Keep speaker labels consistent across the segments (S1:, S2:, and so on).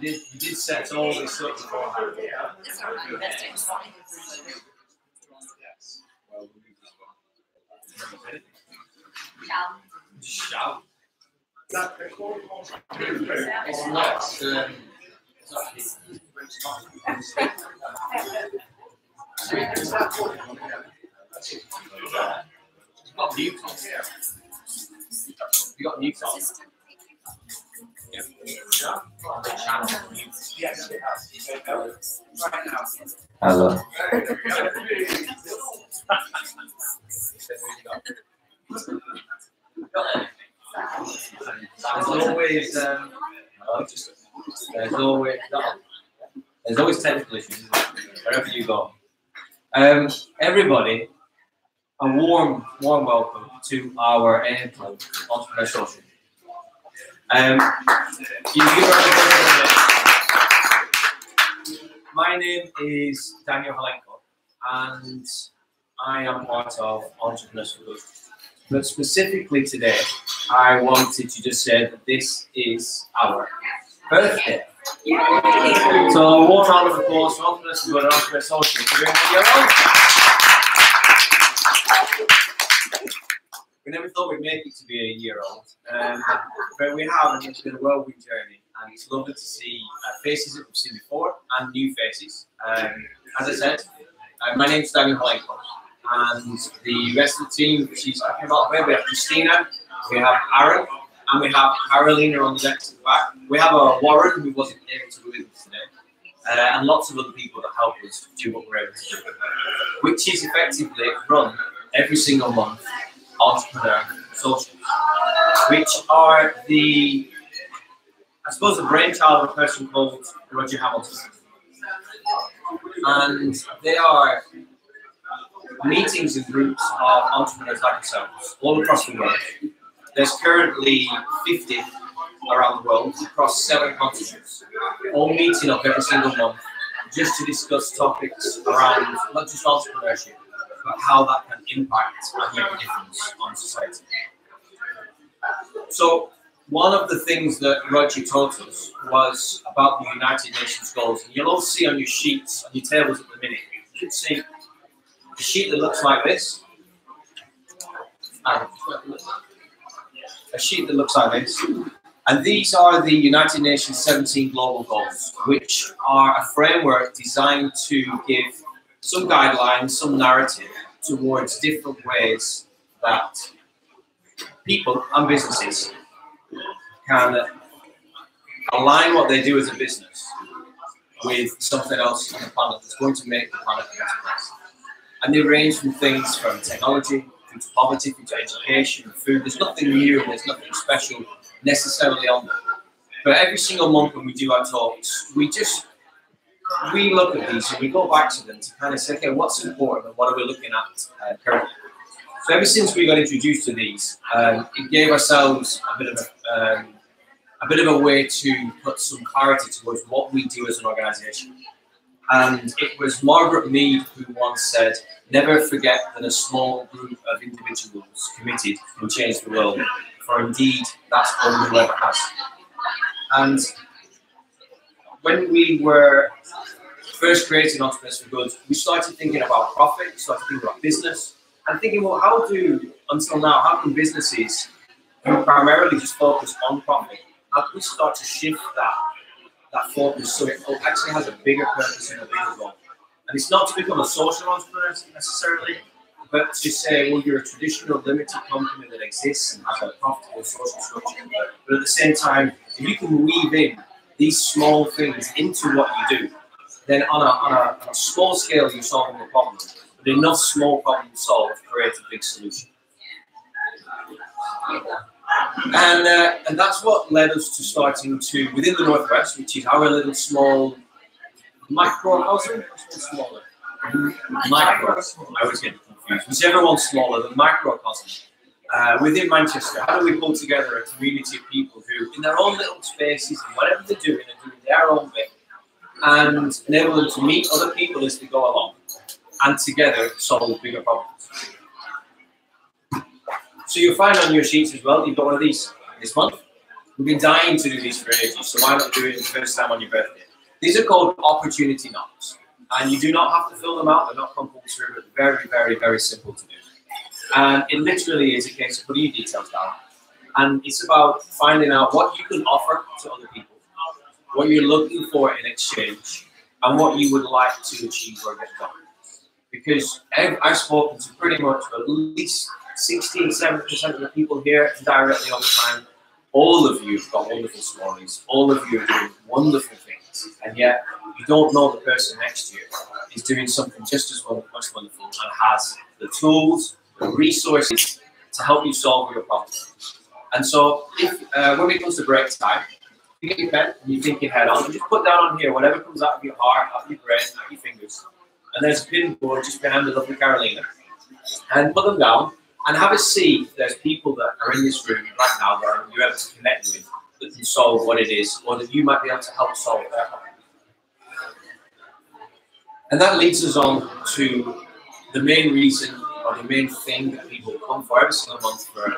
S1: You did set all this up beforehand. Shout. It's not. Got mute on. You got mute on.
S2: Hello.
S1: There's always technical issues wherever you go. Everybody, a warm welcome to our Entrepreneur Social. My name is Daniel Halenko, and I am part of Entrepreneur Social. But specifically today, I wanted to just say that this is our birthday. So a warm round of applause for Entrepreneur Social for being a year old. We never thought we'd make it to be a year old, but we have, and it's been a whirlwind journey, and it's lovely to see faces that we've seen before and new faces. As I said, my name's Daniel Halenko, and the rest of the team, she's talking about here. We have Christina, we have Aaron, and we have Carolina on the decks at the back. We have a Warren who wasn't able to be with us today, and lots of other people that help us do what we're able to do, which is effectively run every single month Entrepreneur Social, which are the, I suppose, the brainchild of a person called Roger Hamilton. And they are meetings and groups of entrepreneurs like yourselves all across the world. There's currently 50 around the world across 7 continents, all meeting up every single month just to discuss topics around not just entrepreneurship, but how that can impact and make a difference on society. So one of the things that Roger taught us was about the United Nations goals. And you'll all see on your sheets, on your tables at the minute, you should see a sheet that looks like this. And a sheet that looks like this. And these are the United Nations 17 Global Goals, which are a framework designed to give some guidelines, some narrative towards different ways that people and businesses can align what they do as a business with something else on the planet that's going to make the planet a better place. And they range from things from technology, through to poverty, through to education, food. There's nothing new and there's nothing special necessarily on them. But every single month when we do our talks, we look at these and we go back to them to kind of say, okay, what's important and what are we looking at currently? So ever since we got introduced to these, it gave ourselves a bit of a way to put some clarity towards what we do as an organisation. And it was Margaret Mead who once said, never forget that a small group of individuals committed can change the world, for indeed that's all who ever has. And when we were first creating Entrepreneurs for Good, we started thinking about profit, we started thinking about business, and thinking, well, until now, how can businesses who primarily just focus on profit, how can we start to shift that focus so it actually has a bigger purpose and a bigger goal? And it's not to become a social entrepreneur necessarily, but to say, well, you're a traditional limited company that exists and has a profitable social structure. But at the same time, if you can weave in these small things into what you do, then on a small scale, you're solving a problem. But enough small problems solved create a big solution. And that's what led us to starting to, within the Northwest, which is our little small microcosm, smaller. Micro, I always get confused. Whichever one's smaller, the microcosm. Within Manchester, how do we pull together a community of people who, in their own little spaces, and whatever they're doing their own bit, and enable them to meet other people as they go along, and together solve bigger problems. So you'll find on your sheets as well, you've got one of these this month. We've been dying to do these for ages, so why not do it the first time on your birthday? These are called opportunity knocks, and you do not have to fill them out. They're not compulsory, but very, very, very simple to do. And it literally is a case of putting your details down, and it's about finding out what you can offer to other people, what you're looking for in exchange, and what you would like to achieve or get done. Because I've spoken to pretty much at least 60–70% of the people here directly all the time. All of you have got wonderful stories. All of you are doing wonderful things, and yet you don't know the person next to you is doing something just as much wonderful and has the tools, the resources to help you solve your problems. And so, if when it comes to break time, you get your pen and you think your head on, and just put down on here whatever comes out of your heart, out of your brain, out of your fingers. And there's a pin board just behind the lovely Carolina, and put them down. And have a see if there's people that are in this room right now that you're able to connect with that can solve what it is, or that you might be able to help solve their problem. And that leads us on to the main reason, or the main thing that people come for every single month for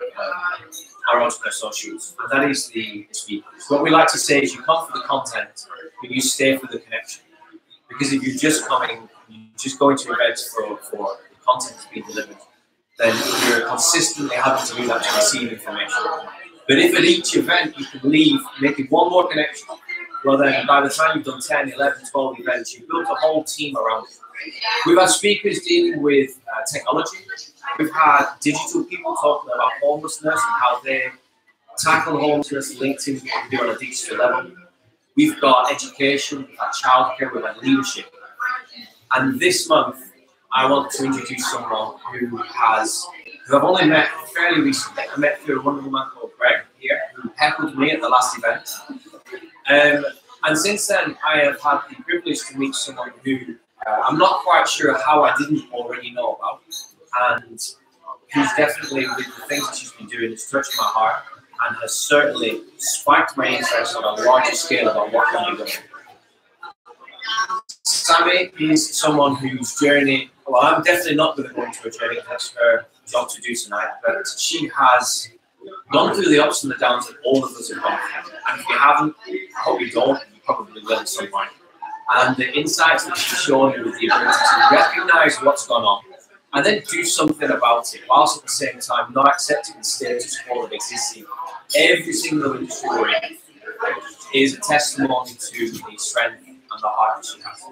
S1: our Entrepreneur Socials, and that is the speakers. What we like to say is you come for the content, but you stay for the connection. Because if you're just going to events for the content that's being delivered, then you're consistently having to do that to receive information. But if at each event you can leave making one more connection, well then by the time you've done 10, 11, 12 events, you've built a whole team around it. We've had speakers dealing with technology. We've had digital people talking about homelessness and how they tackle homelessness linked in what we do on a digital level. We've got education, we've had childcare, we've had leadership. And this month, I want to introduce someone who I've only met fairly recently. I met through a wonderful man called Greg here, who heckled me at the last event. And since then, I have had the privilege to meet someone who I'm not quite sure how I didn't already know about, and who's definitely, with the things that she's been doing, has touched my heart and has certainly spiked my interest on a larger scale about what can be done. Sammy is someone whose journey, well, I'm definitely not going to go into her journey, that's her job to do tonight, but she has gone through the ups and the downs that all of us have gone through. And if you haven't, I hope you don't, you probably will at some point. And the insights that she's shown you with the ability to recognise what's gone on and then do something about it, whilst at the same time not accepting the status quo of existing every single industry we're in is a testimony to the strength and the heart she has.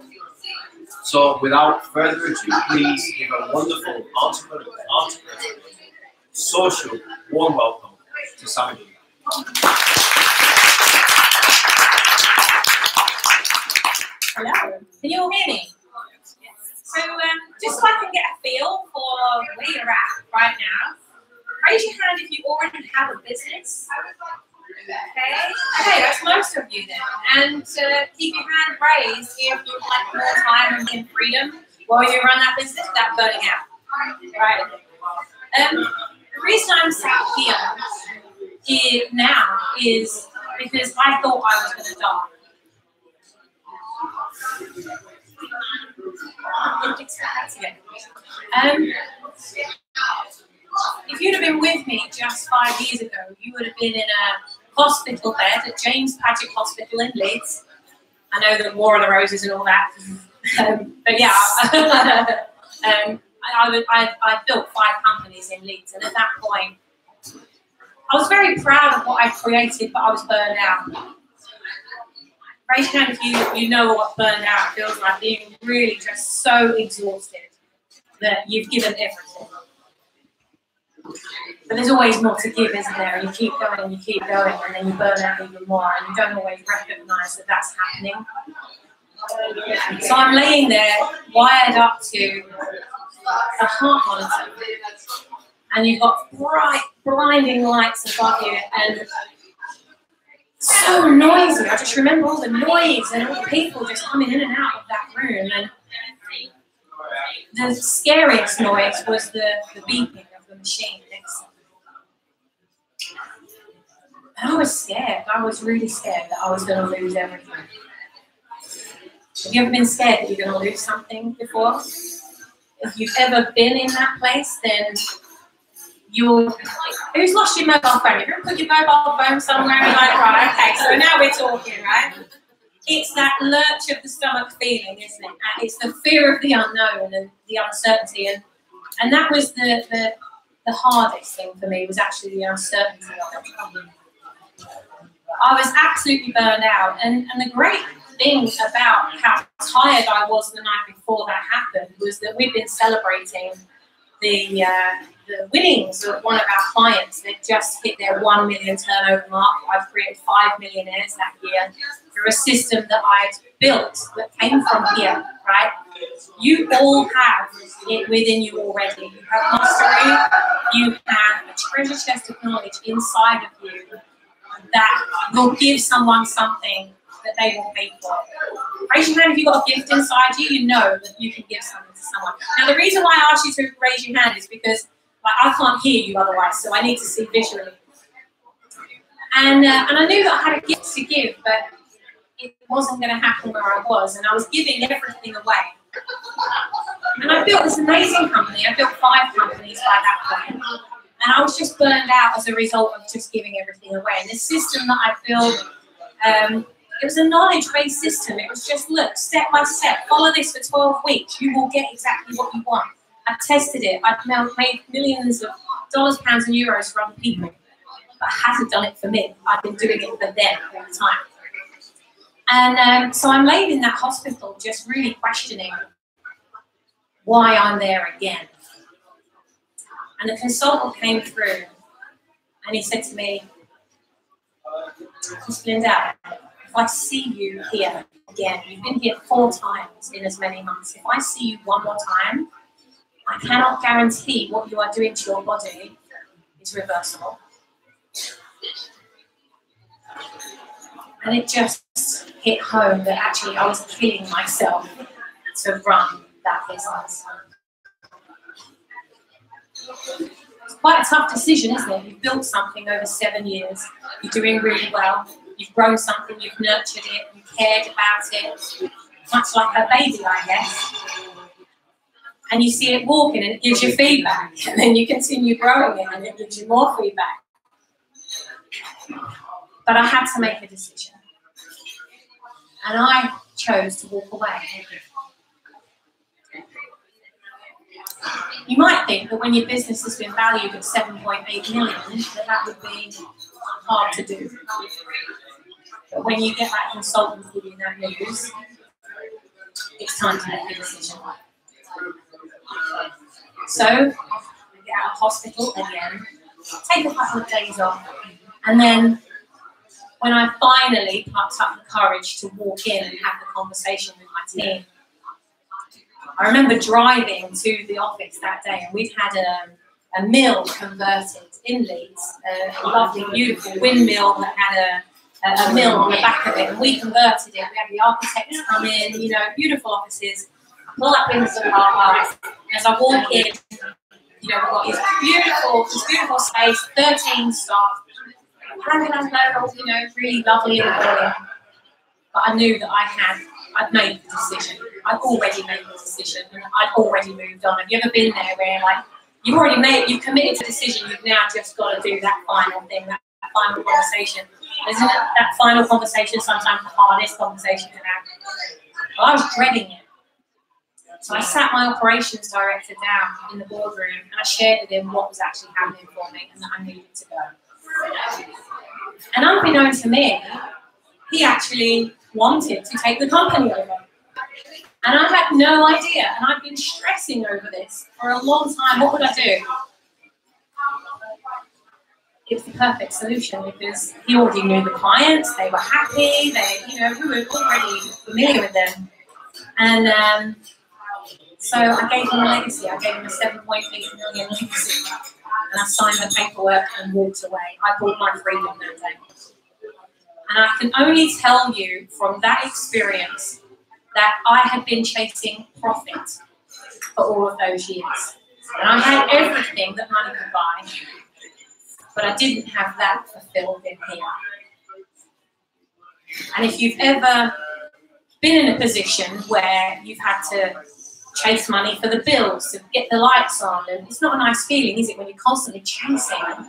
S1: So without further ado, please give a wonderful entrepreneur, social, warm welcome to Sammy.
S2: Hello, can you all hear me? So just so I can get a feel for where you're at right now, raise your hand if you already have a business. Okay, that's most of you then. And keep your hand raised if you'd like more time and freedom while you run that business without burning out. Right. The reason I'm sat here now is because I thought I was going to die. If you'd have been with me just 5 years ago, you would have been in a hospital bed at James Paget Hospital in Leeds. I know the War of the Roses and all that, but yeah, I built 5 companies in Leeds, and at that point, I was very proud of what I created, but I was burned out. Raise your hand if you know what burned out feels like, being really just so exhausted that you've given everything. But there's always more to give, isn't there? And you keep going and you keep going, and then you burn out even more, and you don't always recognise that that's happening. So I'm laying there, wired up to a heart monitor, and you've got bright, blinding lights above you, and so noisy. I just remember all the noise and all the people just coming in and out of that room. And the scariest noise was the beeping of the machine next to me. And I was scared. I was really scared that I was going to lose everything. Have you ever been scared that you're going to lose something before? If you've ever been in that place, then who's lost your mobile phone? Have you ever put your mobile phone somewhere and you're like, right, okay, so now we're talking, right? It's that lurch of the stomach feeling, isn't it? And it's the fear of the unknown and the uncertainty. And that was the hardest thing for me, was actually the uncertainty of it. I was absolutely burned out. And the great thing about how tired I was the night before that happened was that we'd been celebrating the winnings of one of our clients. They just hit their 1 million turnover mark. I've created 5 millionaires that year through a system that I'd built that came from here, right? You all have it within you already. You have mastery, you have a treasure chest of knowledge inside of you that will give someone something that they will pay for. Raise your hand if you've got a gift inside you, you know that you can give something to someone. Now, the reason why I asked you to raise your hand is because I can't hear you otherwise, so I need to see visually. And I knew that I had a gift to give, but it wasn't going to happen where I was, and I was giving everything away. And I built this amazing company. I built 5 companies by that point, and I was just burned out as a result of just giving everything away. And this system that I built, it was a knowledge-based system. It was just, look, step by step, follow this for 12 weeks. You will get exactly what you want. I've tested it. I've now made millions of dollars, pounds, and euros for other people. But I hadn't done it for me. I've been doing it for them all the time. And so I'm laid in that hospital just really questioning why I'm there again. And the consultant came through and he said to me, Miss Blindell, if I see you here again, you've been here 4 times in as many months. If I see you one more time, I cannot guarantee what you are doing to your body is reversible. And it just hit home that actually I was killing myself to run that business. It's quite a tough decision, isn't it? You've built something over 7 years. You're doing really well. You've grown something, you've nurtured it, you cared about it. Much like a baby, I guess. And you see it walking and it gives you feedback. And then you continue growing it and it gives you more feedback. But I had to make a decision. And I chose to walk away. You might think that when your business has been valued at 7.8 million, that would be hard to do. But when you get that consultant giving you that news, it's time to make a decision. So, I get out of hospital again, take a couple of days off, and then when I finally plucked up the courage to walk in and have the conversation with my team, I remember driving to the office that day, and we'd had a mill converted in Leeds, a lovely, beautiful windmill that had a mill on the back of it, and we converted it. We had the architects come in, you know, beautiful offices. I pull up into the car park, and as I walk in, you know, we've got this beautiful space, 13 staff, hanging on levels, you know, really lovely in the morning. But I knew that I'd made the decision. I'd already made the decision, and I'd already moved on. Have you ever been there where, like, you've committed to a decision, you've now just got to do that final thing, that final conversation. Isn't it that final conversation sometimes the hardest conversation to have? Well, I was dreading it. So I sat my operations director down in the boardroom, and I shared with him what was actually happening for me and that I needed to go. And unbeknownst to me, he actually wanted to take the company over. And I had no idea, and I've been stressing over this for a long time. What would I do? It was the perfect solution because he already knew the clients, they were happy, we were already familiar with them. And so I gave him a legacy. I gave him a 7.8 million legacy. And I signed the paperwork and walked away. I bought my freedom that day. And I can only tell you from that experience that I had been chasing profit for all of those years. And I had everything that money could buy, but I didn't have that fulfilled in here. And if you've ever been in a position where you've had to chase money for the bills, to get the lights on, and it's not a nice feeling, is it, when you're constantly chasing them?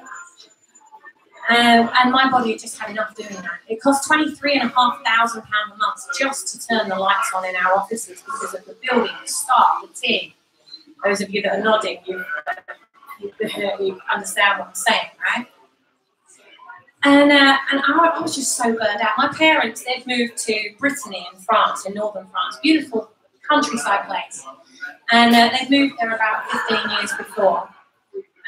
S2: And my body had just had enough doing that. It cost £23,500 a month just to turn the lights on in our offices because of the building, the staff, the team. Those of you that are nodding, you understand what I'm saying, right? And I was just so burned out. My parents, they'd moved to Brittany in France, in northern France, beautiful countryside place. And they'd moved there about 15 years before.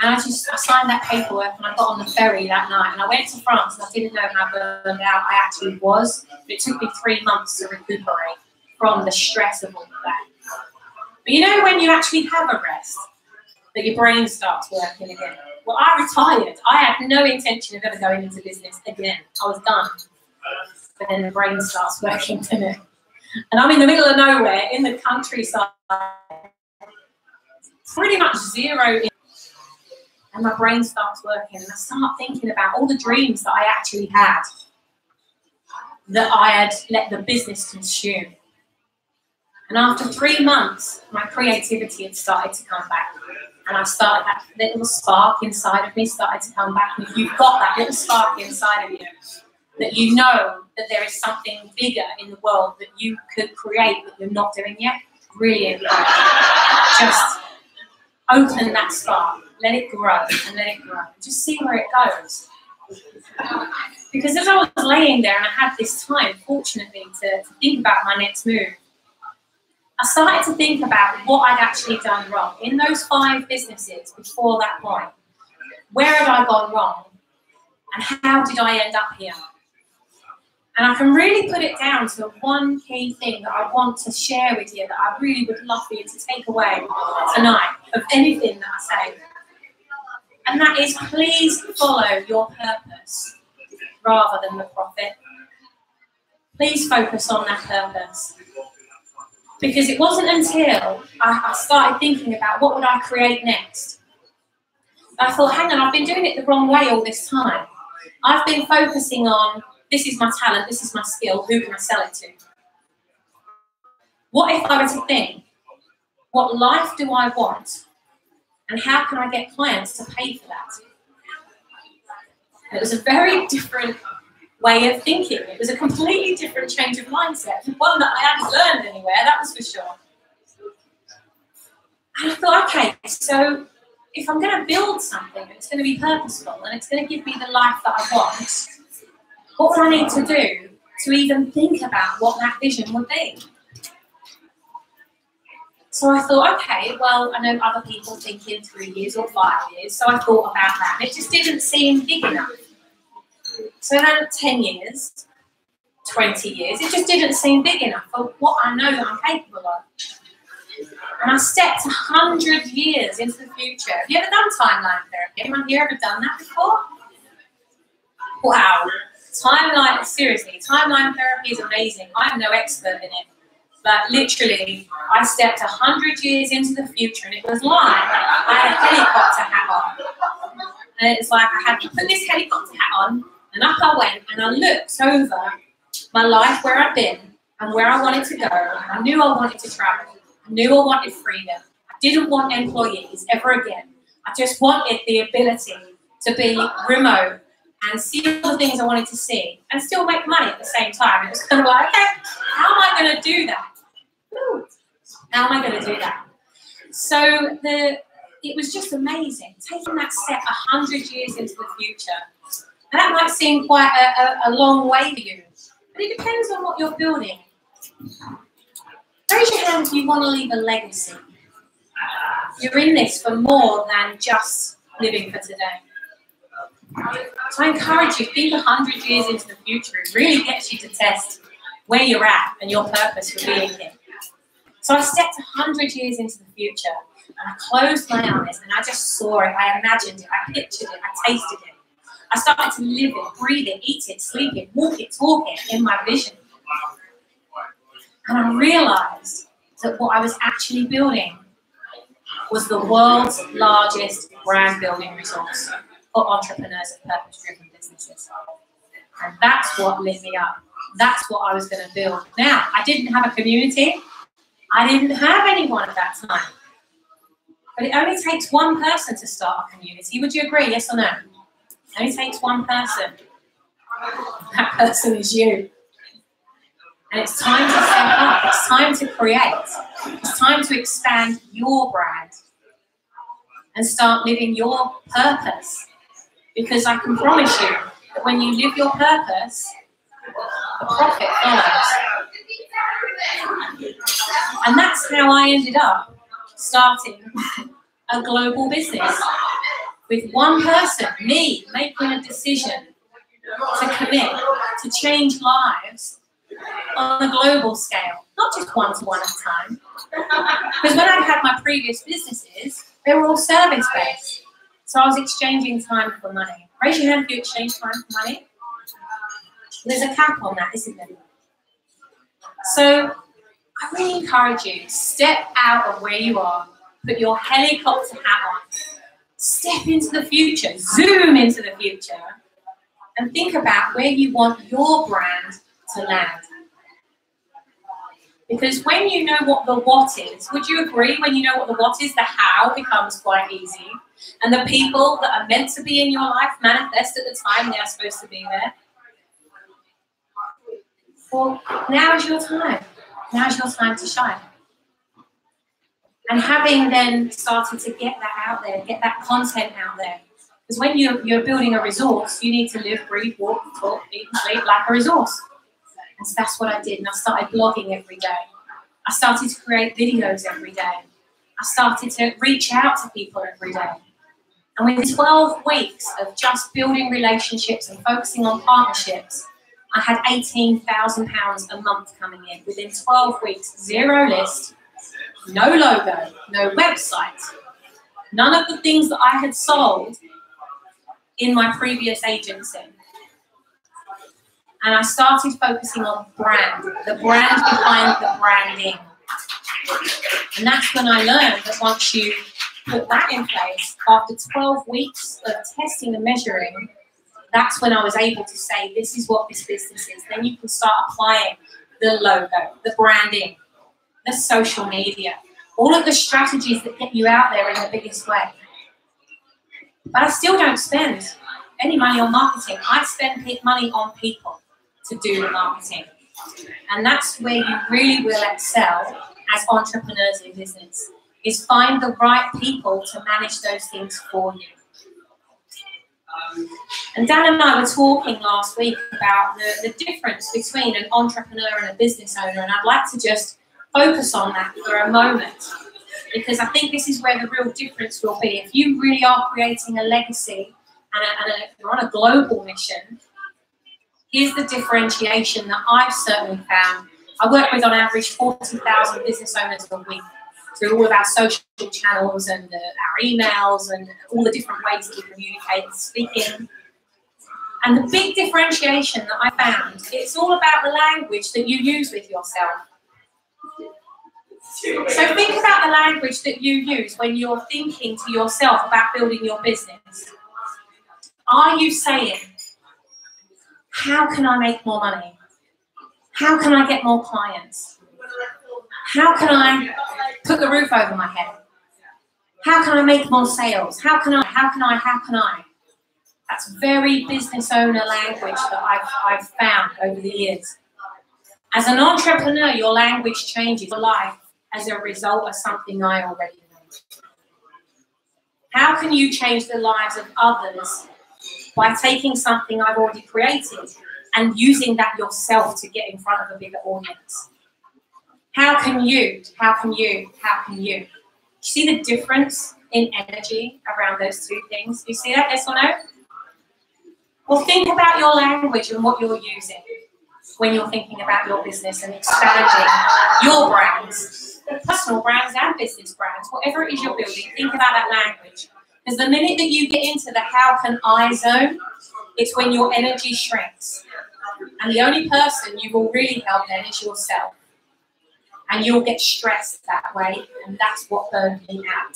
S2: And I signed that paperwork and I got on the ferry that night and I went to France and I didn't know how burned out I actually was. But it took me 3 months to recuperate from the stress of all of that. But you know when you actually have a rest, that your brain starts working again? Well, I retired. I had no intention of ever going into business again. I was done. But then the brain starts working, doesn't it? And I'm in the middle of nowhere, in the countryside, pretty much zero. And my brain starts working, and I start thinking about all the dreams that I actually had, that I had let the business consume. And after 3 months, my creativity had started to come back. And I started, that little spark inside of me started to come back. And if you've got that little spark inside of you, that you know that there is something bigger in the world that you could create that you're not doing yet, really just open that spark, let it grow and let it grow. Just see where it goes. Because as I was laying there and I had this time, fortunately, to think about my next move, I started to think about what I'd actually done wrong. In those 5 businesses before that point, where had I gone wrong? And how did I end up here? And I can really put it down to one key thing that I want to share with you that I really would love for you to take away tonight of anything that I say. And that is, please follow your purpose rather than the profit. Please focus on that purpose. Because it wasn't until I started thinking about what would I create next. I thought, hang on, I've been doing it the wrong way all this time. I've been focusing on, this is my talent, this is my skill, who can I sell it to? What if I were to think, what life do I want? And how can I get clients to pay for that? And it was a very different way of thinking. It was a completely different change of mindset, one that I hadn't learned anywhere, that was for sure. And I thought, okay, so if I'm going to build something that's going to be purposeful and it's going to give me the life that I want, what do I need to do to even think about what that vision would be? So I thought, okay, well, I know other people think in 3 years or 5 years, so I thought about that. And it just didn't seem big enough. So then 10 years, 20 years, it just didn't seem big enough for what I know that I'm capable of. And I stepped 100 years into the future. Have you ever done timeline therapy? Anyone here ever done that before? Wow. Timeline, seriously, timeline therapy is amazing. I'm no expert in it. But literally, I stepped 100 years into the future, and it was like I had a helicopter hat on. And it's like I had to put this helicopter hat on, and up I went, and I looked over my life, where I'd been, and where I wanted to go. And I knew I wanted to travel. I knew I wanted freedom. I didn't want employees ever again. I just wanted the ability to be remote and see all the things I wanted to see and still make money at the same time. It was kind of like, okay, how am I going to do that? How am I going to do that? So it was just amazing, taking that step 100 years into the future. And that might seem quite a long way for you, but it depends on what you're building. Raise your hand if you want to leave a legacy. You're in this for more than just living for today. So I encourage you, think 100 years into the future. It really gets you to test where you're at and your purpose for being here. So I stepped 100 years into the future, and I closed my eyes, and I just saw it, I imagined it, I pictured it, I tasted it. I started to live it, breathe it, eat it, sleep it, walk it, talk it in my vision. And I realized that what I was actually building was the world's largest brand building resource for entrepreneurs and purpose-driven businesses. And that's what lit me up. That's what I was going to build. Now, I didn't have a community. I didn't have anyone at that time. But it only takes one person to start a community. Would you agree, yes or no? It only takes one person. That person is you. And it's time to step up. It's time to create. It's time to expand your brand and start living your purpose. Because I can promise you that when you live your purpose, the profit follows. And that's how I ended up starting a global business with one person, me, making a decision to commit, to change lives on a global scale, not just one-to-one at a time. Because when I had my previous businesses, they were all service-based. So I was exchanging time for money. Raise your hand if you exchange time for money. There's a cap on that, isn't there? So I really encourage you, step out of where you are, put your helicopter hat on, step into the future, zoom into the future, and think about where you want your brand to land. Because when you know what the what is, would you agree when you know what the what is, the how becomes quite easy. And the people that are meant to be in your life manifest at the time they are supposed to be there. Well, now is your time. Now is your time to shine. And having then started to get that out there, get that content out there. Because when you're building a resource, you need to live, breathe, walk, talk, eat, and sleep like a resource. And so that's what I did. And I started blogging every day. I started to create videos every day. I started to reach out to people every day. And within 12 weeks of just building relationships and focusing on partnerships, I had £18,000 a month coming in. Within 12 weeks, zero list, no logo, no website, none of the things that I had sold in my previous agency. And I started focusing on brand, the brand behind the branding. And that's when I learned that once you put that in place, after 12 weeks of testing and measuring, that's when I was able to say, this is what this business is. Then you can start applying the logo, the branding, the social media, all of the strategies that get you out there in the biggest way. But I still don't spend any money on marketing. I spend money on people to do the marketing. And that's where you really will excel as entrepreneurs in business. is find the right people to manage those things for you. And Dan and I were talking last week about the difference between an entrepreneur and a business owner, and I'd like to just focus on that for a moment, because I think this is where the real difference will be. If you really are creating a legacy and you're on a global mission, here's the differentiation that I've certainly found. I work with, on average, 40,000 business owners a week through all of our social channels and our emails and all the different ways that we communicate and speaking. And the big differentiation that I found, it's all about the language that you use with yourself. So think about the language that you use when you're thinking to yourself about building your business. Are you saying, how can I make more money? How can I get more clients? How can I put the roof over my head? How can I make more sales? How can I? That's very business owner language that I've found over the years. As an entrepreneur, your language changes your life as a result of something I already know. How can you change the lives of others by taking something I've already created and using that yourself to get in front of a bigger audience? How can you? See the difference in energy around those two things? Do you see that, yes or no? Well, think about your language and what you're using when you're thinking about your business and expanding your brands, personal brands and business brands, whatever it is you're building, think about that language. Because the minute that you get into the how can I zone, it's when your energy shrinks. And the only person you will really help then is yourself. And you'll get stressed that way, and that's what burns me out.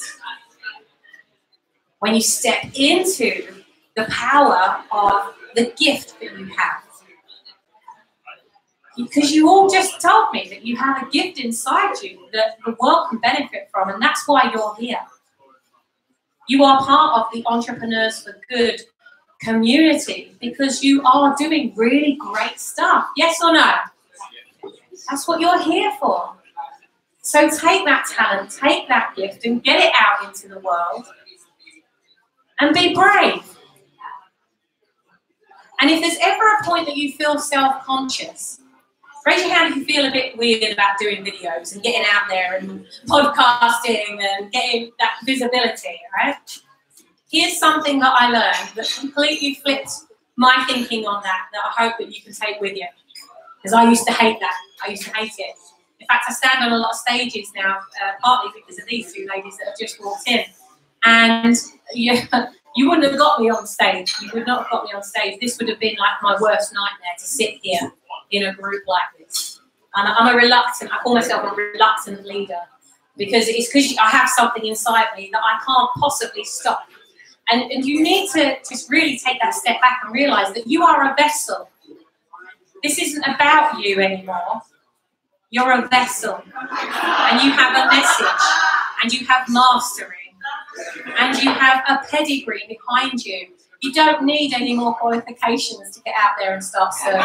S2: When you step into the power of the gift that you have. Because you all just told me that you have a gift inside you that the world can benefit from, and that's why you're here. You are part of the Entrepreneurs for Good community because you are doing really great stuff. Yes or no? That's what you're here for. So take that talent, take that gift, and get it out into the world. And be brave. And if there's ever a point that you feel self-conscious, raise your hand if you feel a bit weird about doing videos and getting out there and podcasting and getting that visibility, right? Here's something that I learned that completely flipped my thinking on that I hope that you can take with you. Because I used to hate that. I used to hate it. In fact, I stand on a lot of stages now, partly because of these two ladies that have just walked in. And you wouldn't have got me on stage. You would not have got me on stage. This would have been like my worst nightmare, to sit here in a group like this. And I call myself a reluctant leader, because I have something inside me that I can't possibly stop. And you need to just really take that step back and realize that you are a vessel. This isn't about you anymore. You're a vessel, and you have a message, and you have mastery, and you have a pedigree behind you. You don't need any more qualifications to get out there and start serving.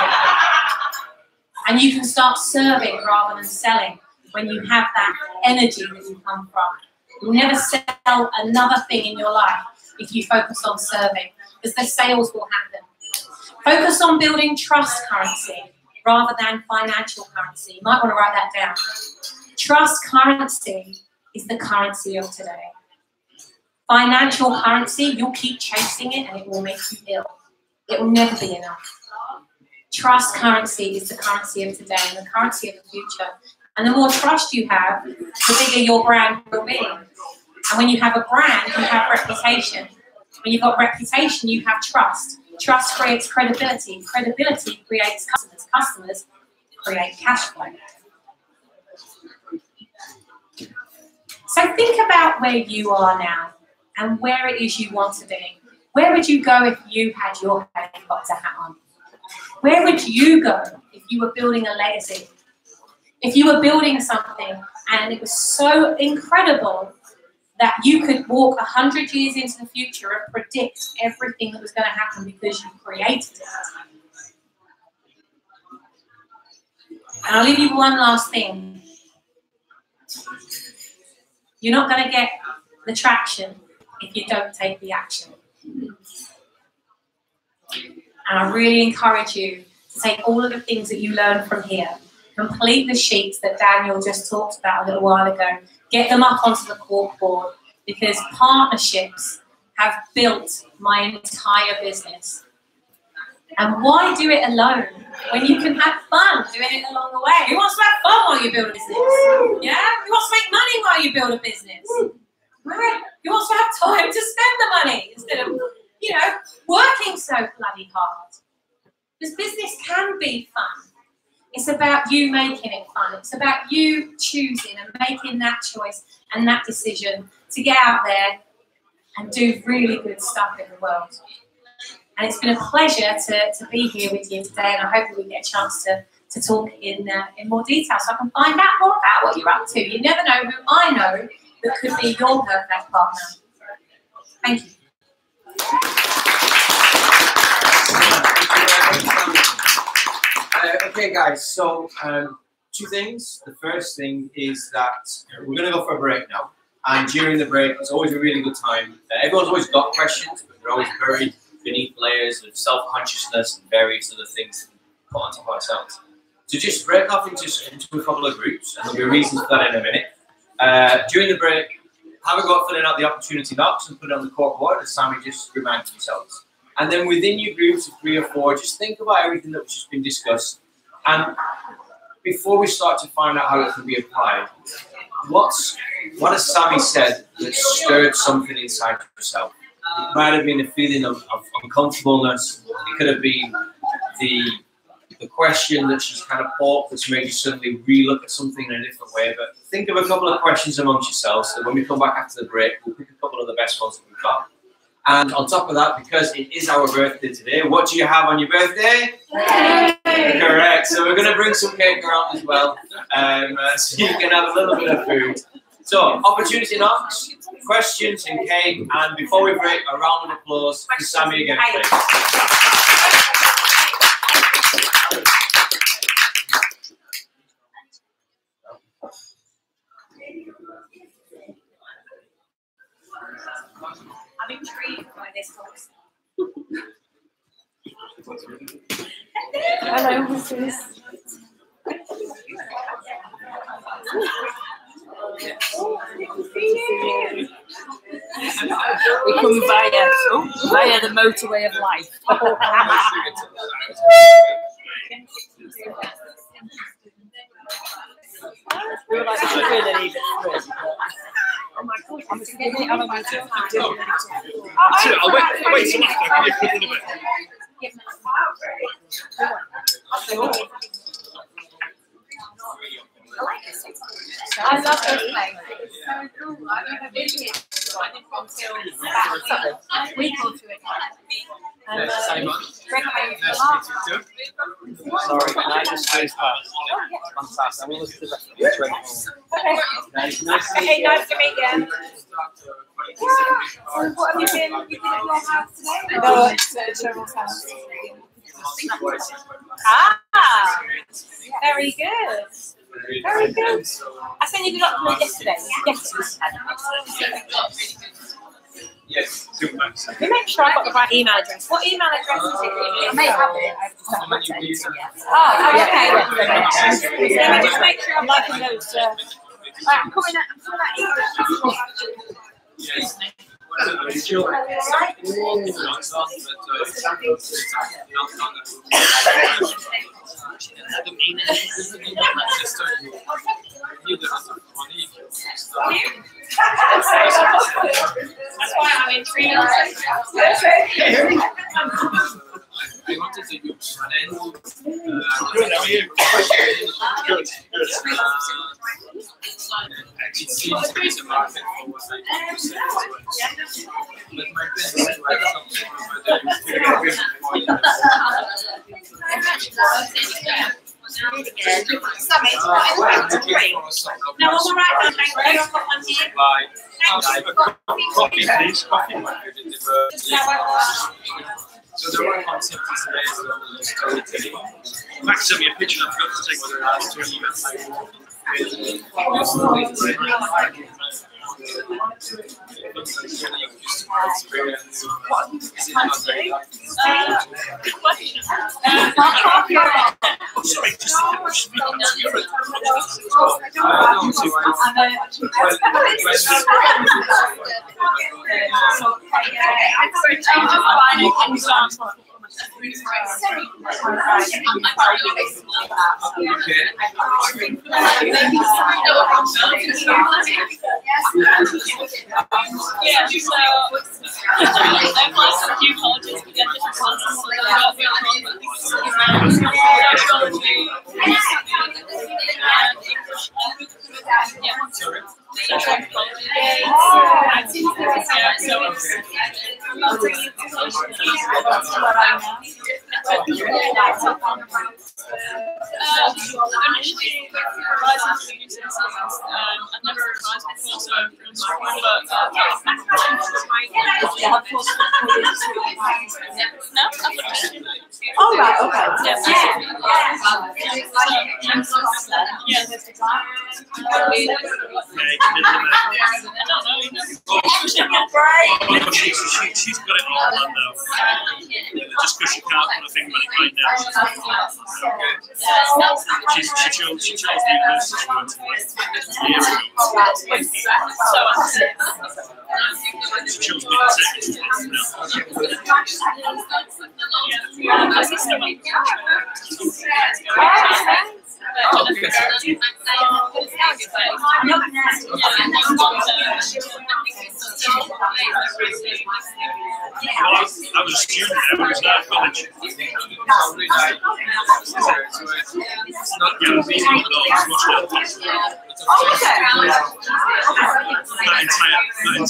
S2: And you can start serving rather than selling when you have that energy that you come from. You'll never sell another thing in your life if you focus on serving, because the sales will happen. Focus on building trust currency rather than financial currency. You might want to write that down. Trust currency is the currency of today. Financial currency, you'll keep chasing it and it will make you ill. It will never be enough. Trust currency is the currency of today and the currency of the future. And the more trust you have, the bigger your brand will be. And when you have a brand, you have reputation. When you've got reputation, you have trust. Trust creates credibility. Credibility creates customers. Customers create cash flow. So think about where you are now and where it is you want to be. Where would you go if you had your helicopter hat on? Where would you go if you were building a legacy? If you were building something and it was so incredible that you could walk 100 years into the future and predict everything that was going to happen because you created it. And I'll leave you one last thing. You're not going to get the traction if you don't take the action. And I really encourage you to take all of the things that you learn from here, complete the sheets that Daniel just talked about a little while ago, get them up onto the corkboard, because partnerships have built my entire business. And why do it alone when you can have fun doing it along the way? Who wants to have fun while you build a business? Yeah? Who wants to make money while you build a business? Right? Who wants to have time to spend the money instead of, you know, working so bloody hard? Because business can be fun. It's about you making it fun. It's about you choosing and making that choice and that decision to get out there and do really good stuff in the world. And it's been a pleasure to be here with you today, and I hope that we get a chance to talk in more detail so I can find out more about what you're up to. You never know who I know that could be your perfect partner. Thank you.
S1: Okay, guys, so two things. The first thing is that we're going to go for a break now. And during the break, it's always a really good time. Everyone's always got questions, but they're always buried beneath layers of self-consciousness and various other things that we put on top of ourselves. So just break off into a couple of groups, and there'll be reasons for that in a minute. During the break, have a go at filling out the opportunity box and put it on the corkboard, as Sammy just reminded yourselves. And then within your groups of 3 or 4, just think about everything that's just been discussed. And before we start to find out how it can be applied, what has Sammy said that stirred something inside yourself? It might have been a feeling of uncomfortableness. It could have been the question that she's kind of poked that's made you suddenly re-look at something in a different way. But think of a couple of questions amongst yourselves, so when we come back after the break, we'll pick a couple of the best ones that we've got. And on top of that, because it is our birthday today, what do you have on your birthday? Cake. Correct. So we're going to bring some cake around as well, so you can have a little bit of food. So, opportunity knocks, questions and cake, and before we break, a round of applause for Sammy again, please.
S2: I'm intrigued by this horse.
S3: Hello, Mrs. We come via the motorway of life. We're like really need it. Oh my God! I'm
S4: I'll wait till
S2: I love those things. It's so cool. I've never been here until about a week or two ago. And
S4: sorry, can I just say fast? Fantastic. I'm going to listen to the rest of the drink.
S3: Okay.
S2: Nice to meet you.
S3: So what have you been at your house today? No, it's Cheryl's house.
S2: Ah, very good. Very good. I sent you the document yesterday.
S1: Yes.
S2: Let me make sure I've got the right email address. What email address is it? I may have it. Oh, okay. Let me just make sure I'm liking those. Right, I'm coming out.
S1: Yes.
S2: That's why I'm intrigued.
S1: I wanted to use Blindell.
S4: Good, how are you? Good.
S1: It seems to be the market for what I do. But my plan is to have
S2: Sammy, now on the right hand, thank you. I've got one here.
S4: Coffee, please. Coffee.
S1: So the one concept is based on storytelling.
S4: Max sent me a picture I've got to take whether it has 20 minutes.
S5: Sorry, just
S6: Yeah, so I've applied to a few colleges to get different classes. So I got sociology, and English. Initially, revising student citizens, I've never revised before, so I'm from school, but no, I've
S3: Oh, right, okay.
S5: She's got it all planned out. Just because she can't put a finger on it right now. She chose the university she went to years ago. She chose being a I was a student at Blindell College. That entire block.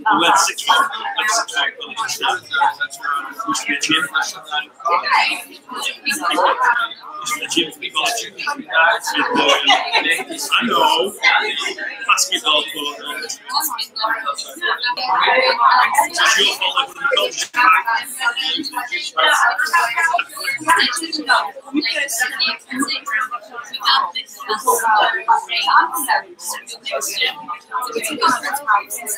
S5: We went six colleges now. Used to be a gym. A gym for college. I know. Basketball court. It's your fault that the college is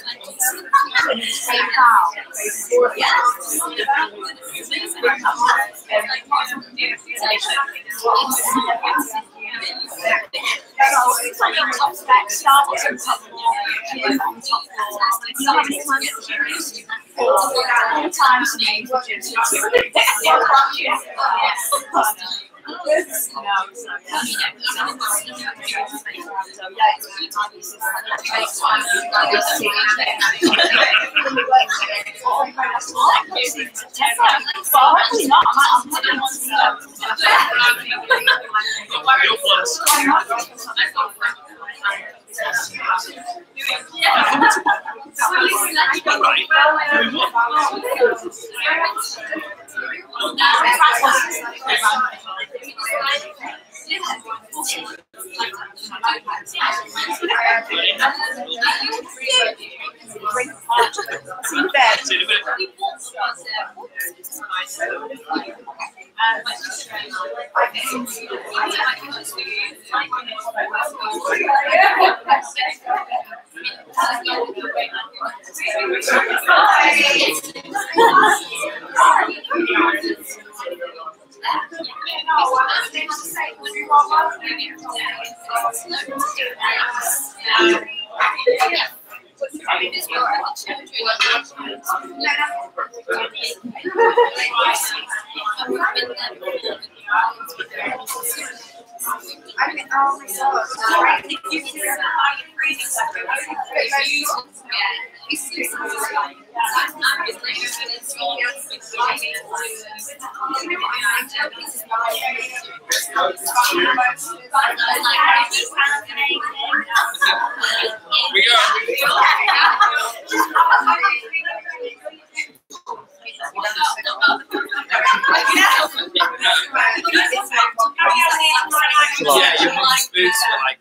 S1: Yeah, your mum's boots were like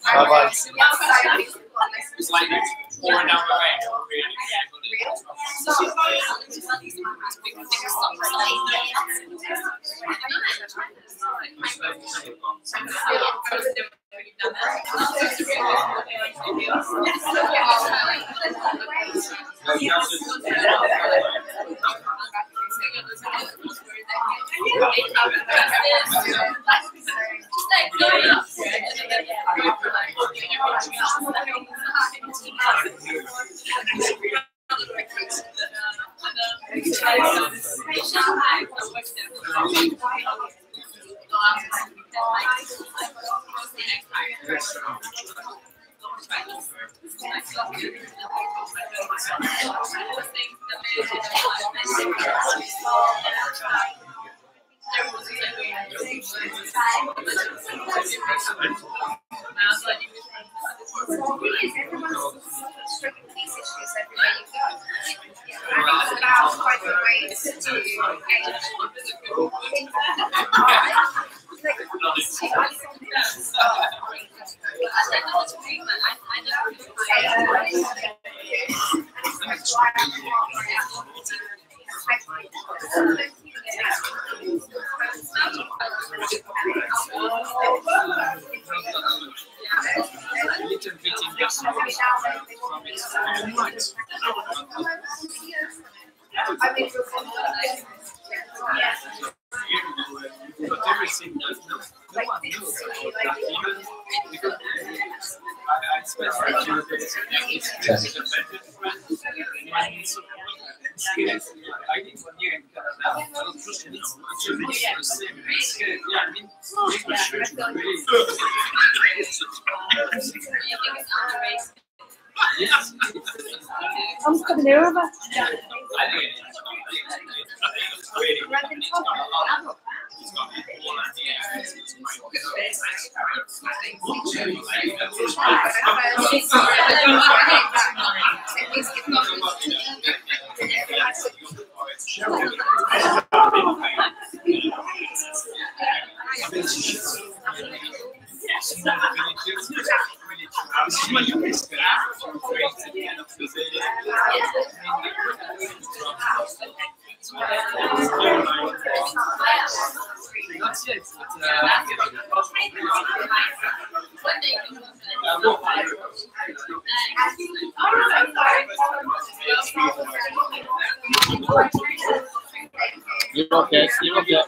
S1: it's like pouring down the rain.
S3: I'm coming here over.
S4: You're okay. You're okay.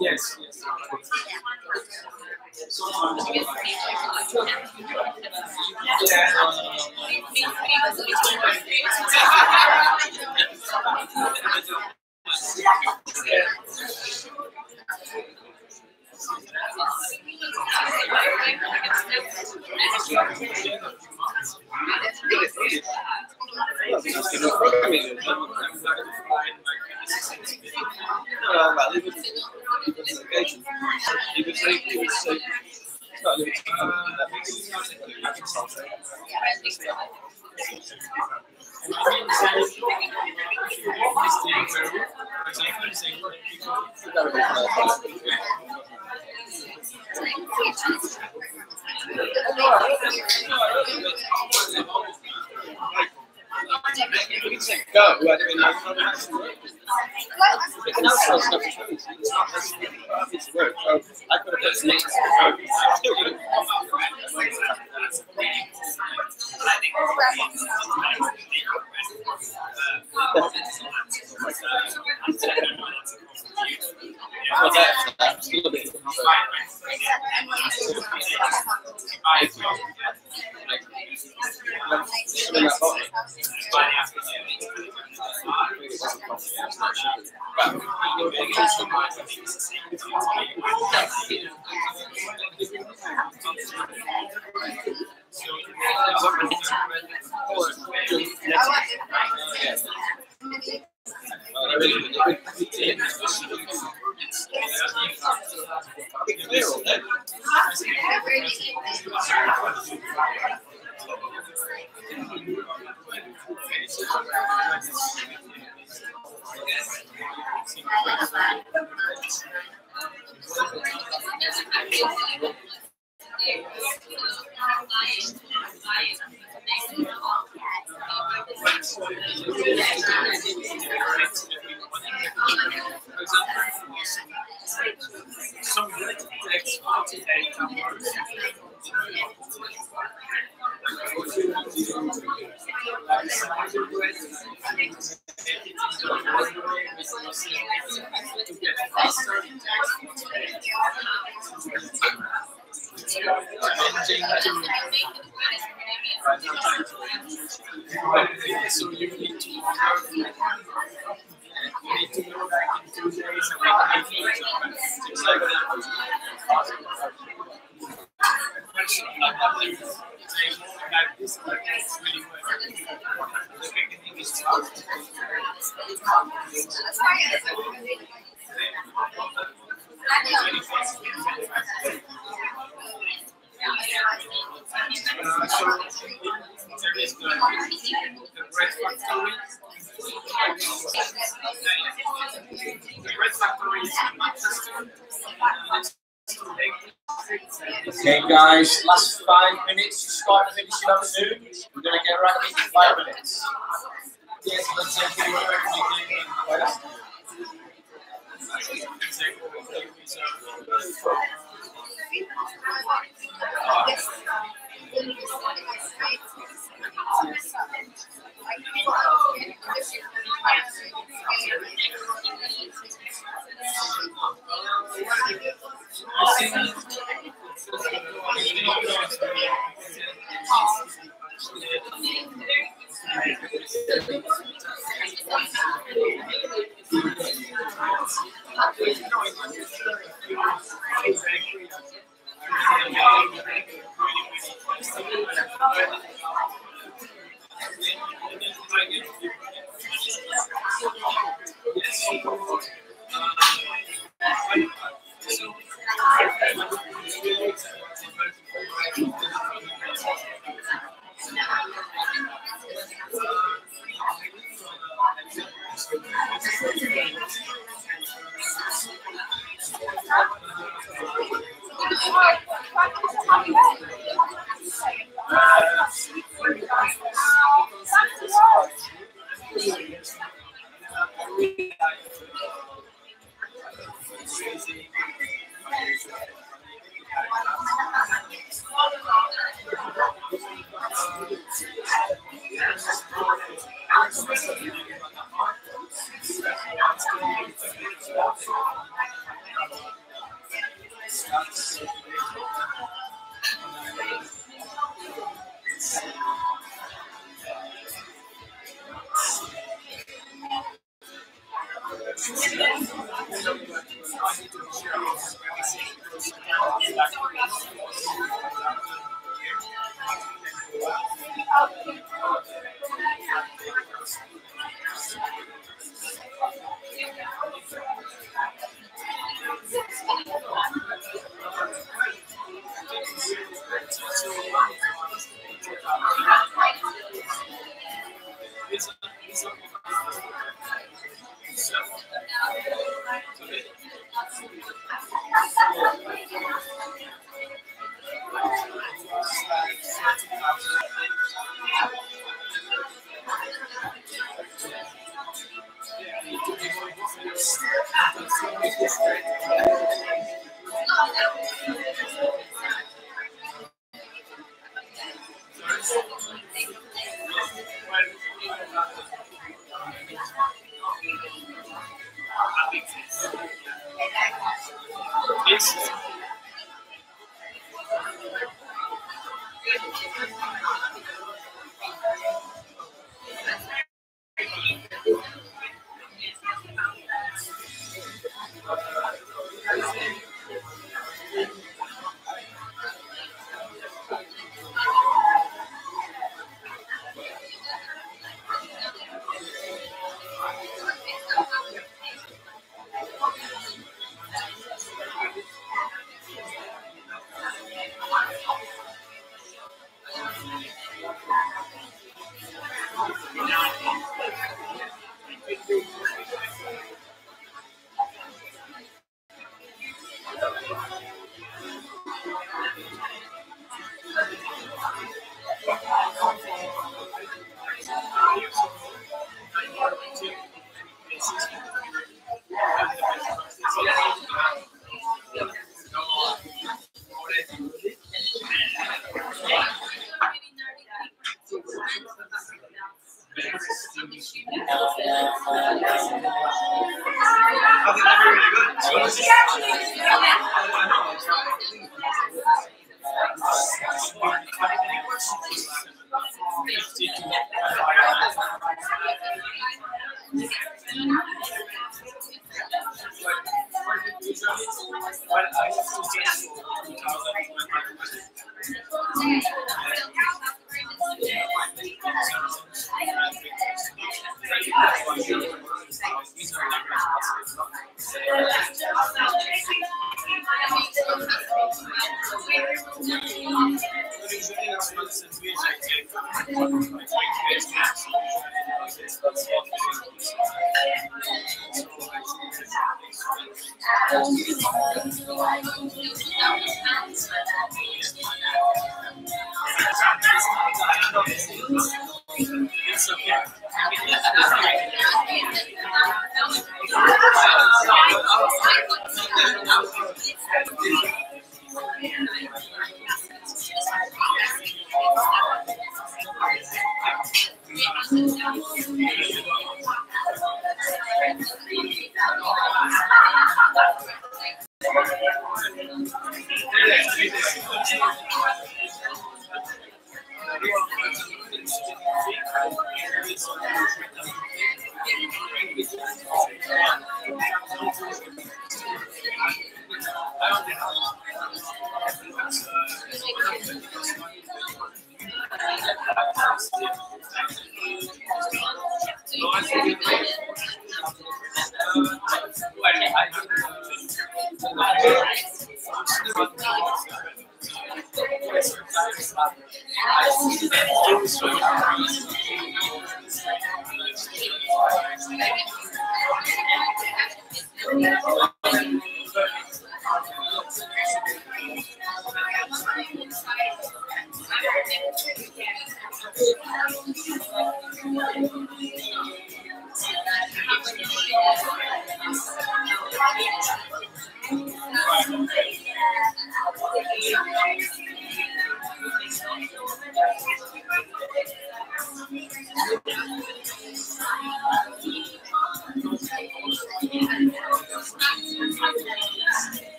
S1: Yes. So you need to go back in 2 days and make a things like that. Okay, guys, last 5 minutes to start finishing up soon. We're going to get right into 5 minutes. Yes, let's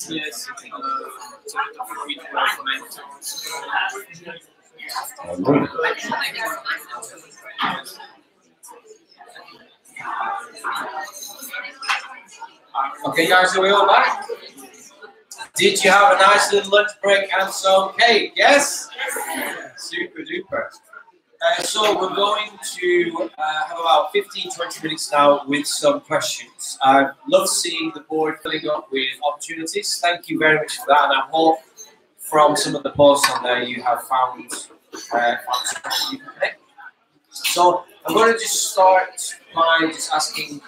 S1: Yes. Okay, guys, are we all back? Did you have a nice little lunch break and some cake? Yes? Super duper. So we're going to have about 15-20 minutes now with some questions. I love seeing the board filling up with opportunities. Thank you very much for that, and I hope from some of the posts on there you have found something you can make. So I'm going to just start by just asking,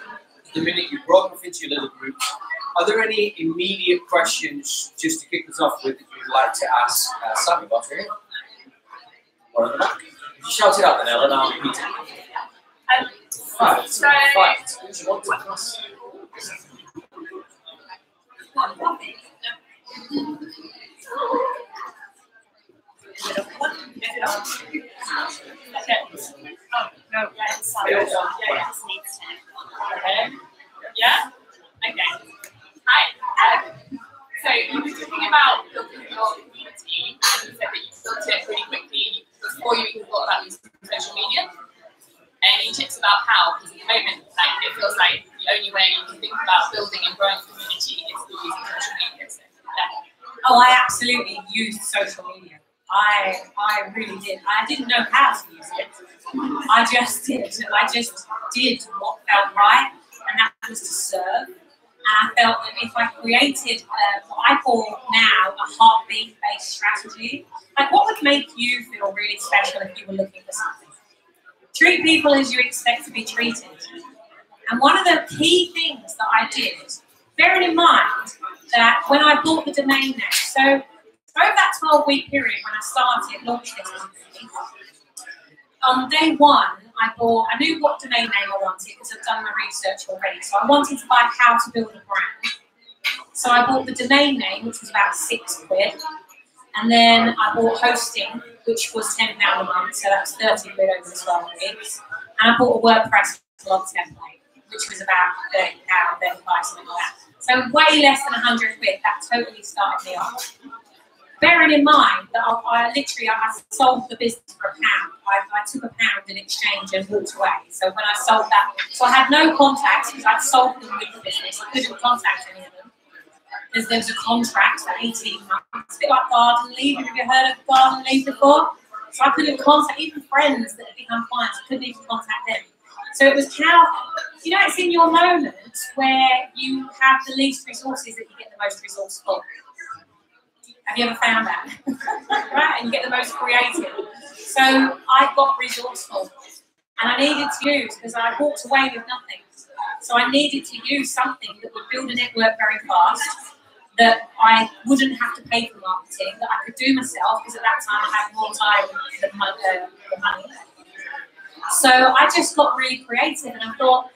S1: the minute you broke off into your little groups, are there any immediate questions just to kick us off with that you'd like to ask Sammy? What's here? Or at the back? You shout it out then, Ellen, I'll repeat it. Fact. Fact. What do you want to ask?
S6: Yeah? Okay. Hi. So you were talking about building your community, and you said that you built it pretty quickly before you even thought about using social media. Any tips about how? Because at the moment, it feels like the only way you can think about building and growing a community is through using social media. So, yeah.
S2: Oh, I absolutely used social media. I really did. I didn't know how to use it. I just did. I just did what felt right, and that was to serve. And I felt that if I created what I call now a heartbeat-based strategy, like what would make you feel really special if you were looking for something? Treat people as you expect to be treated. And one of the key things that I did, bearing in mind that when I bought the domain name, so over that 12-week period when I started launching this company, on day one, I knew what domain name I wanted because I'd done my research already. So I wanted to buy how to build a brand. So I bought the domain name, which was about £6. And then I bought hosting, which was £10 a month. So that was 30 quid over the 12 weeks. And I bought a WordPress blog template, which was about £30, 35, something like that. So way less than 100 quid. That totally started me off. Bearing in mind that I sold the business for £1. I took £1 in exchange and walked away. So when I sold that, so I had no contacts because I'd sold them with the business. I couldn't contact any of them because there was a contract for 18 months. A bit like garden leave. Have you heard of garden leave before? So I couldn't contact even friends that had become clients. I couldn't even contact them. So it was how, it's in your moments where you have the least resources that you get the most resourceful. Have you ever found that? Right? And you get the most creative. So I got resourceful. And I needed to use, because I walked away with nothing. So I needed to use something that would build a network very fast, that I wouldn't have to pay for marketing, that I could do myself, because at that time I had more time than money. So I just got really creative and I thought,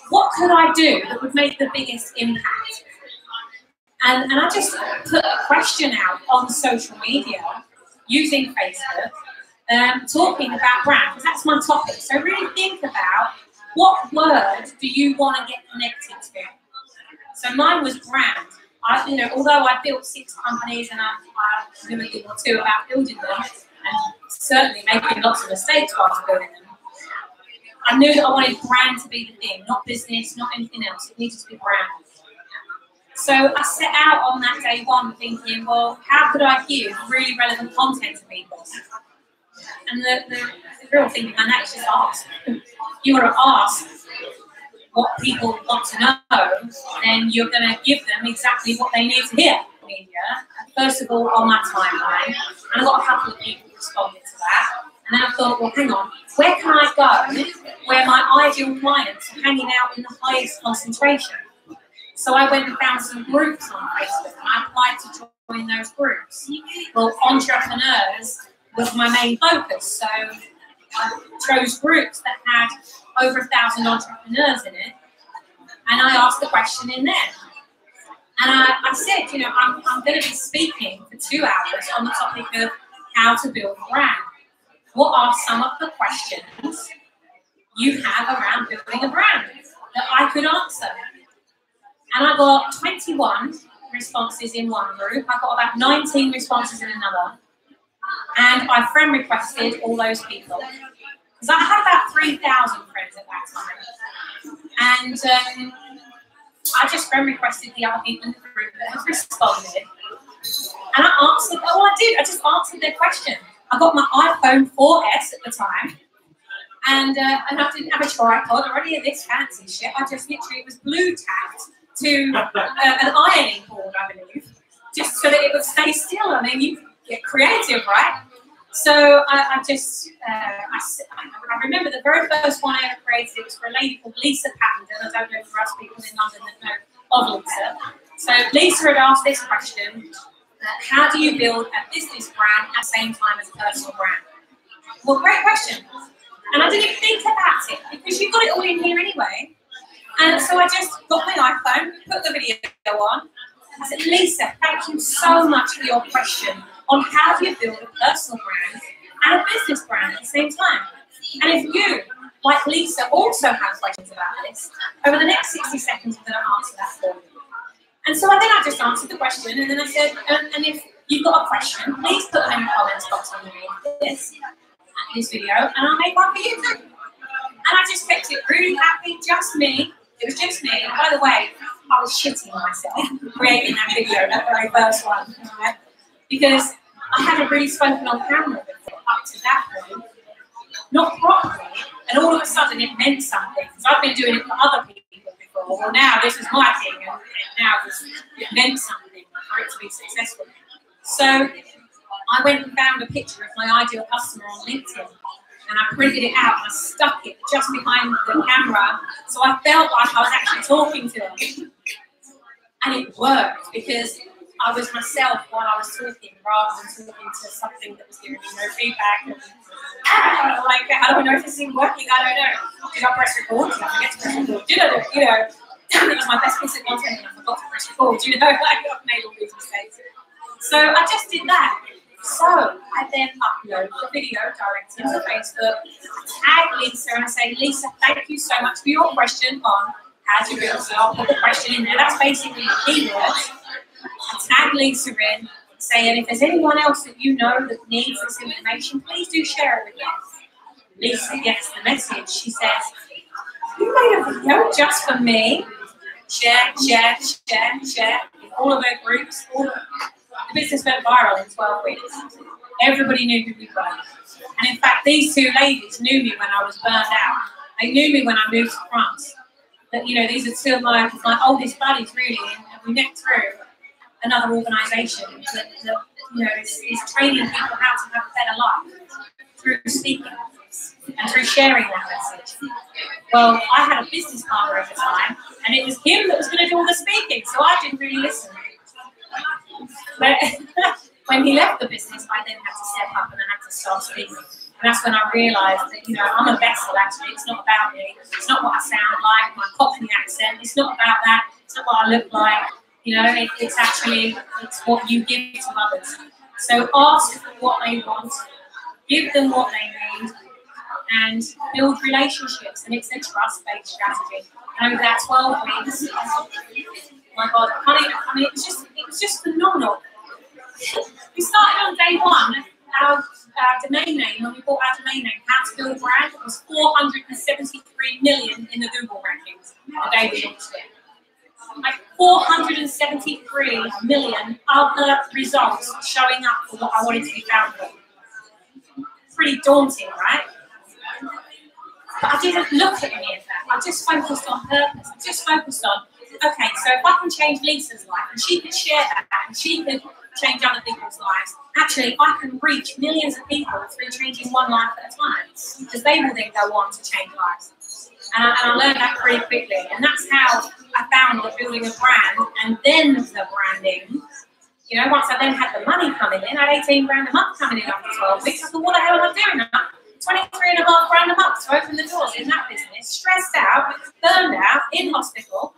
S2: what could I do that would make the biggest impact? And I just put a question out on social media using Facebook, talking about brand, because that's my topic. So really think about what word do you want to get connected to? So mine was brand. Although I built 6 companies and I'm going to think or two about building them, and certainly making lots of mistakes while building them, I knew that I wanted brand to be the thing, not business, not anything else. It needed to be brand. So I set out on that day one thinking, well, how could I give really relevant content to people? And the real thing behind that is just ask. You want to ask what people want to know, then you're going to give them exactly what they need to hear. First of all, on my timeline, and I got a couple of people responding to that. And then I thought, well, hang on, where can I go where my ideal clients are hanging out in the highest concentration? So I went and found some groups on Facebook, and I applied to join those groups. Well, entrepreneurs was my main focus, so I chose groups that had over 1,000 entrepreneurs in it, and I asked the question in there. And I said, I'm going to be speaking for 2 hours on the topic of how to build a brand. What are some of the questions you have around building a brand that I could answer? And I got 21 responses in one group. I got about 19 responses in another. And I friend requested all those people. Because I had about 3,000 friends at that time. And I just friend requested the other people in the group that have responded. And I answered, I just answered their question. I got my iPhone 4S at the time. And I didn't have a tripod or any of this fancy shit. I just literally, it was blue tacked to an ironing board, I believe, just so that it would stay still. I mean, you get creative, right? So I remember the very first one I ever created was for a lady called Lisa Pattenden. I don't know for us people in London that know of Lisa. So Lisa had asked this question, how do you build a business brand at the same time as a personal brand? Well, great question. And I didn't think about it because you've got it all in here anyway. And so I just got my iPhone, put the video on. I said, Lisa, thank you so much for your question on how do you build a personal brand and a business brand at the same time. And if you, like Lisa, also have questions about this, over the next 60 seconds, I'm going to answer that for you. And so I just answered the question, and then I said, and if you've got a question, please put them in the comments box underneath this video, and I'll make one for you too. And I just kept it really happy, just me. It was just me. And by the way, I was shitting myself creating that video, that very first one, right? Because I hadn't really spoken on camera before up to that point, not properly, and all of a sudden it meant something. Because I've been doing it for other people before. Well, now this was my thing, and now it meant something for it to be successful. So I went and found a picture of my ideal customer on LinkedIn. And I printed it out and I stuck it just behind the camera, so I felt like I was actually talking to them. And it worked because I was myself while I was talking, rather than talking to something that was giving me no feedback. And, like how do I know if this isn't working? I don't know. Did I press record? Did I forget to press record? Did I do, you know, damn, it was my best piece of content and I forgot to press record, you know, like I've made all these mistakes. So I just did that. So I then upload the video directly to Facebook, tag Lisa and I say, Lisa, thank you so much for your question on how to build. So I'll put the question in there. That's basically the keywords. I tag Lisa in, saying if there's anyone else that you know that needs this information, please do share it with them. Lisa gets the message. She says, you made a video just for me. Share, share, share, share. In all of our groups, the business went viral in 12 weeks. Everybody knew who we were. And in fact, these two ladies knew me when I was burned out. They knew me when I moved to France. That, you know, these are two of my oldest buddies, really, and we met through another organisation that you know, is training people how to have a better life through speaking and through sharing that message. Well, I had a business partner at the time, and it was him that was going to do all the speaking, so I didn't really listen. But when he left the business, I then had to step up and I had to start speaking. And that's when I realised that, you know, I'm a vessel, actually. It's not about me. It's not what I sound like, my Cockney accent. It's not about that. It's not what I look like. You know, it's actually, it's what you give to others. So ask what they want, give them what they need, and build relationships. And it's a trust-based strategy. And over that 12 weeks, my God, honey, it was just phenomenal. We started on day one. Our domain name, when we bought our domain name, How to Build a Brand, it was 473 million in the Google rankings the day we launched it. Like 473 million other results showing up for what I wanted to be found for. Pretty daunting, right? But I didn't look at any of that. I just focused on purpose. I just focused on, okay, so if I can change Lisa's life and she can share that and she can change other people's lives, actually I can reach millions of people through changing one life at a time, because they will then go on to change lives. And I learned that pretty quickly, and that's how I found that building a brand and then the branding. You know, once I then had the money coming in, I had 18 grand a month coming in after 12 weeks. I thought, what the hell am I doing now? 23.5 grand a month to open the doors in that business, stressed out, burned out, in hospital,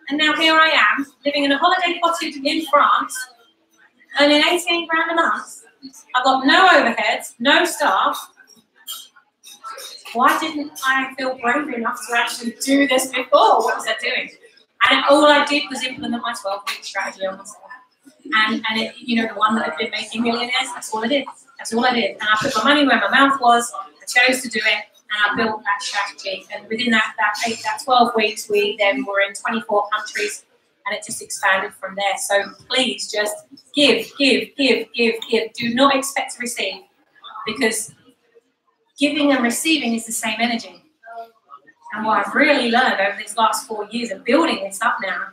S2: and now here I am living in a holiday cottage in France, earning 18 grand a month. I've got no overheads, no staff. Why didn't I feel brave enough to actually do this before? What was I doing? And all I did was implement my 12-week strategy on myself. And it, you know, the one that had been making millionaires, that's all I did. That's all I did. And I put my money where my mouth was. I chose to do it, and I built that strategy. And within that 12 weeks, we then were in 24 countries, and it just expanded from there. So please just give. Do not expect to receive, because giving and receiving is the same energy. And what I've really learned over these last 4 years of building this up now,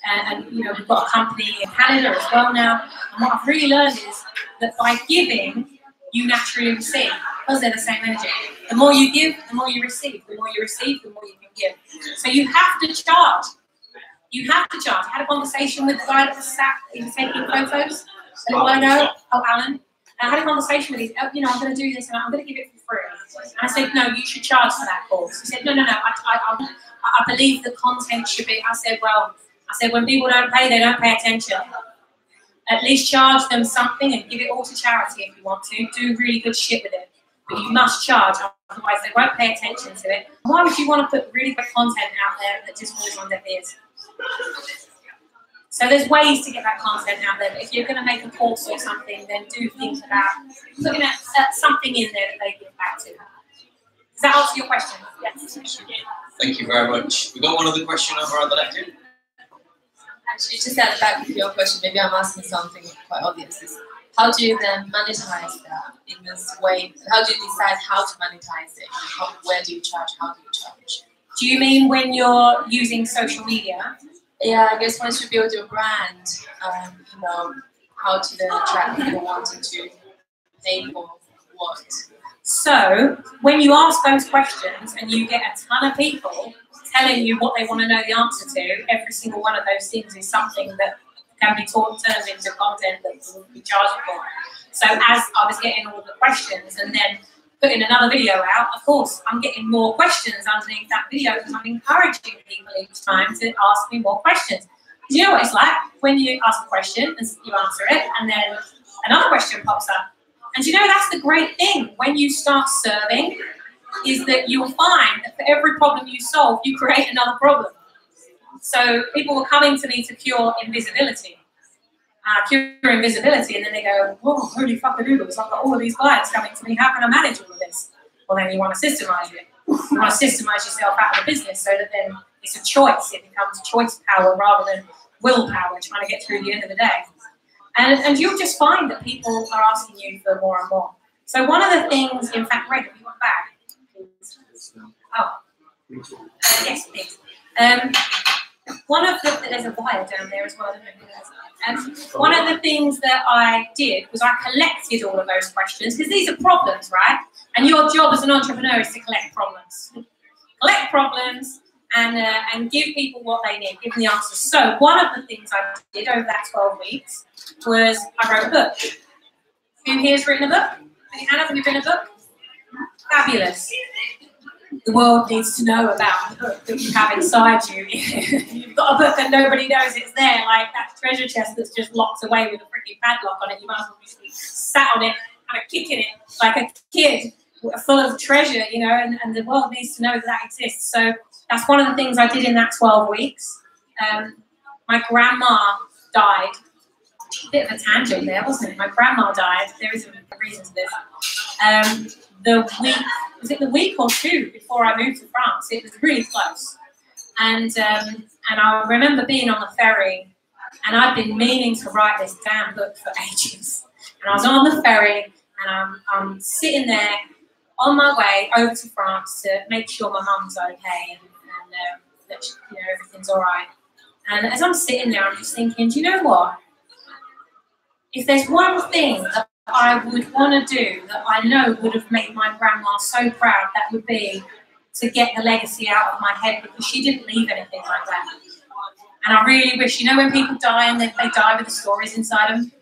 S2: and you know, we've got a company in Canada as well now, and what I've really learned is that by giving, you naturally receive, because they're the same energy. The more you give, the more you receive. The more you receive, the more you can give. So you have to charge. You have to charge. I had a conversation with the guy that was sat, he was taking photos a little while ago. Oh, Alan. I had a conversation with him, you know, I'm going to do this and I'm going to give it for free. And I said, no, you should charge for that course. He said, no, I believe the content should be. I said, when people don't pay, they don't pay attention. At least charge them something and give it all to charity if you want to. Do really good shit with it. But you must charge, otherwise they won't pay attention to it. Why would you want to put really good content out there that just falls on deaf ears? So there's ways to get that content out there, but if you're going to make a course or something, then do think about looking at something in there that they give back to. Does that answer your question? Yes.
S1: Thank you very much. We've got one other question over on the left here.
S7: Actually, just at the back of your question, maybe I'm asking something quite obvious. Is how do you then monetize that in this way? How do you decide how to monetize it? Where do you charge? How do you charge?
S2: Do you mean when you're using social media?
S7: Yeah, I guess once you build your brand, you know, how to then attract people wanting to pay for what.
S2: So when you ask those questions and you get a ton of people telling you what they want to know the answer to, every single one of those things is something that can be turned into content that will be chargeable. So as I was getting all the questions, and then putting another video out, of course, I'm getting more questions underneath that video because I'm encouraging people each time to ask me more questions. You know what it's like when you ask a question and you answer it, and then another question pops up. And you know, that's the great thing when you start serving, is that you'll find that for every problem you solve, you create another problem. So people were coming to me to cure invisibility. And then they go, whoa, holy fucking noodles, I've got all of these clients coming to me, how can I manage all of this? Well, then you want to systemize it. You want to systemize yourself out of the business so that then it's a choice. It becomes choice power rather than willpower, trying to get through the end of the day. And you'll just find that people are asking you for more and more. So one of the things, in fact, Red, if you want back, please. Oh, yes, please. One of the, there's a wire down there as well. One of the things that I did was I collected all of those questions, because these are problems, right? And your job as an entrepreneur is to collect problems. Collect problems and give people what they need, give them the answers. So one of the things I did over that 12 weeks was I wrote a book. Who here has written a book? Hannah, have you written a book? Fabulous. The world needs to know about the book that you have inside you. You've got a book and nobody knows it's there, like that treasure chest that's just locked away with a freaking padlock on it. You might as well be sat on it, kind of kicking it like a kid full of treasure, you know, and the world needs to know that that exists. So that's one of the things I did in that 12 weeks. My grandma died. A bit of a tangent there, wasn't it? My grandma died. There is a reason to this. The week or two before I moved to France, it was really close. And I remember being on the ferry, and I'd been meaning to write this damn book for ages. And I was on the ferry, and I'm sitting there on my way over to France to make sure my mum's okay and that you know, everything's all right. And as I'm sitting there, I'm just thinking, do you know what? If there's one thing that I would want to do that I know would have made my grandma so proud, that would be to get the legacy out of my head, because she didn't leave anything like that. And I really wish, you know, when people die and they die with the stories inside them,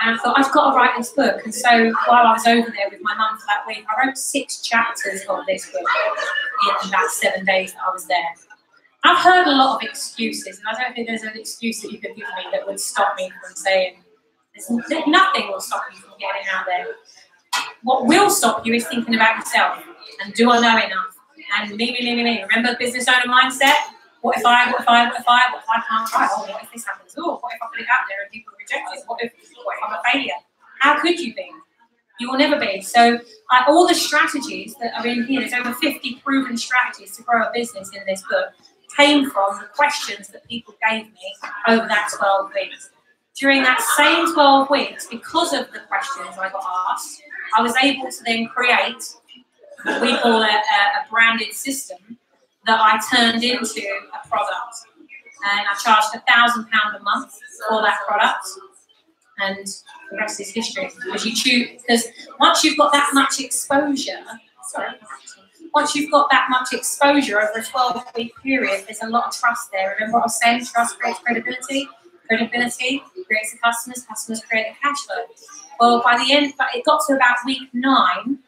S2: and I thought, I've got to write this book. And so while I was over there with my mum for that week, I wrote 6 chapters of this book in about 7 days that I was there. I've heard a lot of excuses, and I don't think there's an excuse that you could give me that would stop me from saying, nothing will stop you from getting out there. What will stop you is thinking about yourself and do I know enough? And me. Remember the business owner mindset? What if I can't write? Oh, what if this happens? Oh, what if I put it out there and people reject it? What if I'm a failure? How could you be? You will never be. So all the strategies that are in here, there's over 50 proven strategies to grow a business in this book, came from the questions that people gave me over that 12 weeks. During that same 12 weeks, because of the questions I got asked, I was able to then create what we call a branded system that I turned into a product. And I charged £1,000 a month for that product. And the rest is history. Because once you've got that much exposure, once you've got that much exposure over a 12-week period, there's a lot of trust there. Remember what I was saying? Trust creates credibility. Credibility creates the customers. Customers create the cash flow. Well, by the end, but it got to about week 9,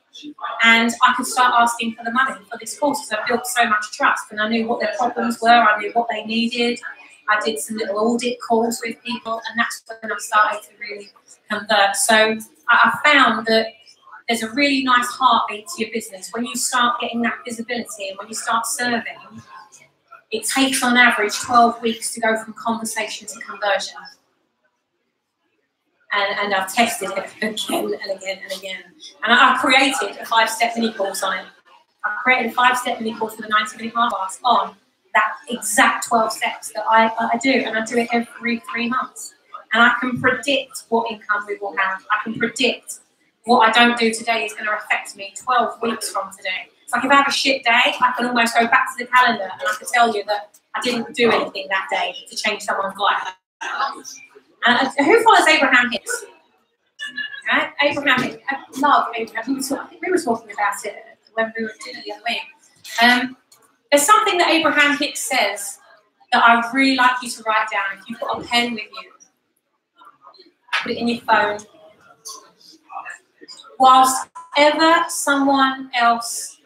S2: and I could start asking for the money for this course because I built so much trust, and I knew what their problems were. I knew what they needed. I did some little audit calls with people, and that's when I started to really convert. So I found that there's a really nice heartbeat to your business when you start getting that visibility, and when you start serving. It takes on average 12 weeks to go from conversation to conversion. And I've tested it again and again and again. And I created a 5-step mini course on it. I created a 5-step mini course with a 90-minute masterclass on that exact 12 steps that I do. And I do it every 3 months. And I can predict what income we will have. I can predict what I don't do today is going to affect me 12 weeks from today. It's like if I have a shit day, I can almost go back to the calendar and I can tell you that I didn't do anything that day to change someone's life. Who follows Abraham Hicks? Right? Abraham Hicks. I love Abraham. I think we were talking about it when we were at dinner the other week. There's something that Abraham Hicks says that I'd really like you to write down. If you've got a pen with you, put it in your phone. Whilst whatever someone else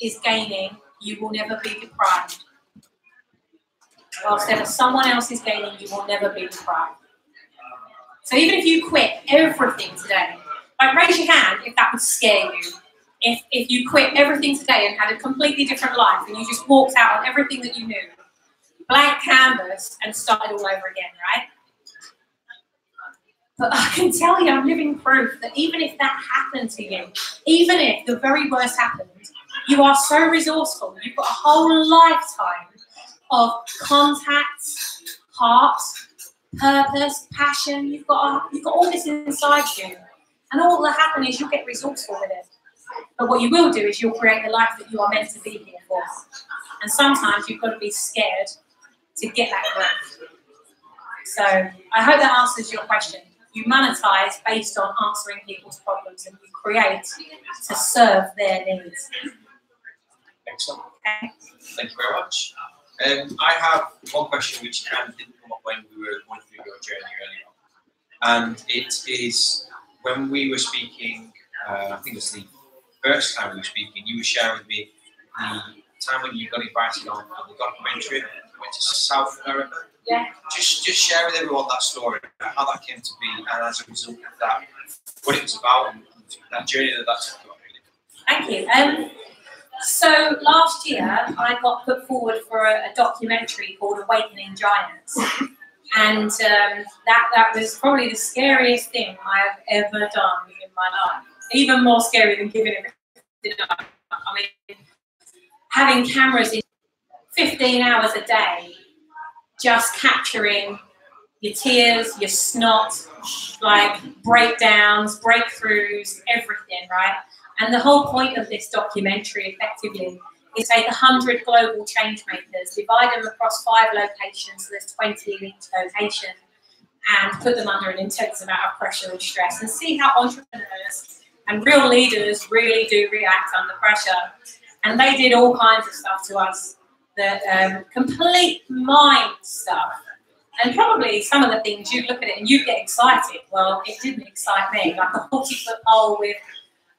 S2: is gaining, you will never be deprived. Whilst ever someone else is gaining, you will never be deprived. So even if you quit everything today, like raise your hand if that would scare you. If you quit everything today and had a completely different life and you just walked out on everything that you knew, blank canvas and started all over again, right? But I can tell you, I'm living proof that even if that happened to you, even if the very worst happened, you are so resourceful. You've got a whole lifetime of contacts, heart, purpose, passion. You've got all this inside you. And all that will happen is you'll get resourceful with it. But what you will do is you'll create the life that you are meant to be here for. And sometimes you've got to be scared to get that growth. So I hope that answers your question. You monetize based on answering people's problems, and you create to serve their needs.
S1: Excellent.
S2: Okay.
S1: Thank you very much. I have one question which kind of didn't come up when we were going through your journey earlier. And it is when we were speaking, I think it was the first time we were speaking, you were sharing with me the time when you got invited on the documentary, you went to South America.
S2: Yeah.
S1: Just share with everyone that story, how that came to be, and as a result of that, what it was about, and that journey that took you on.
S2: Thank you. So last year, I got put forward for a documentary called Awakening Giants. And that was probably the scariest thing I've ever done in my life. Even more scary than giving everything up. I mean, having cameras in 15 hours a day, just capturing your tears, your snot, like breakdowns, breakthroughs, everything, right? And the whole point of this documentary, effectively, is take 100 global change makers, divide them across 5 locations, so there's 20 in each location, and put them under an intense amount of pressure and stress, and see how entrepreneurs and real leaders really do react under pressure. And they did all kinds of stuff to us, the complete mind stuff. And probably some of the things, you look at it and you get excited. Well, it didn't excite me. Like a 40-foot pole with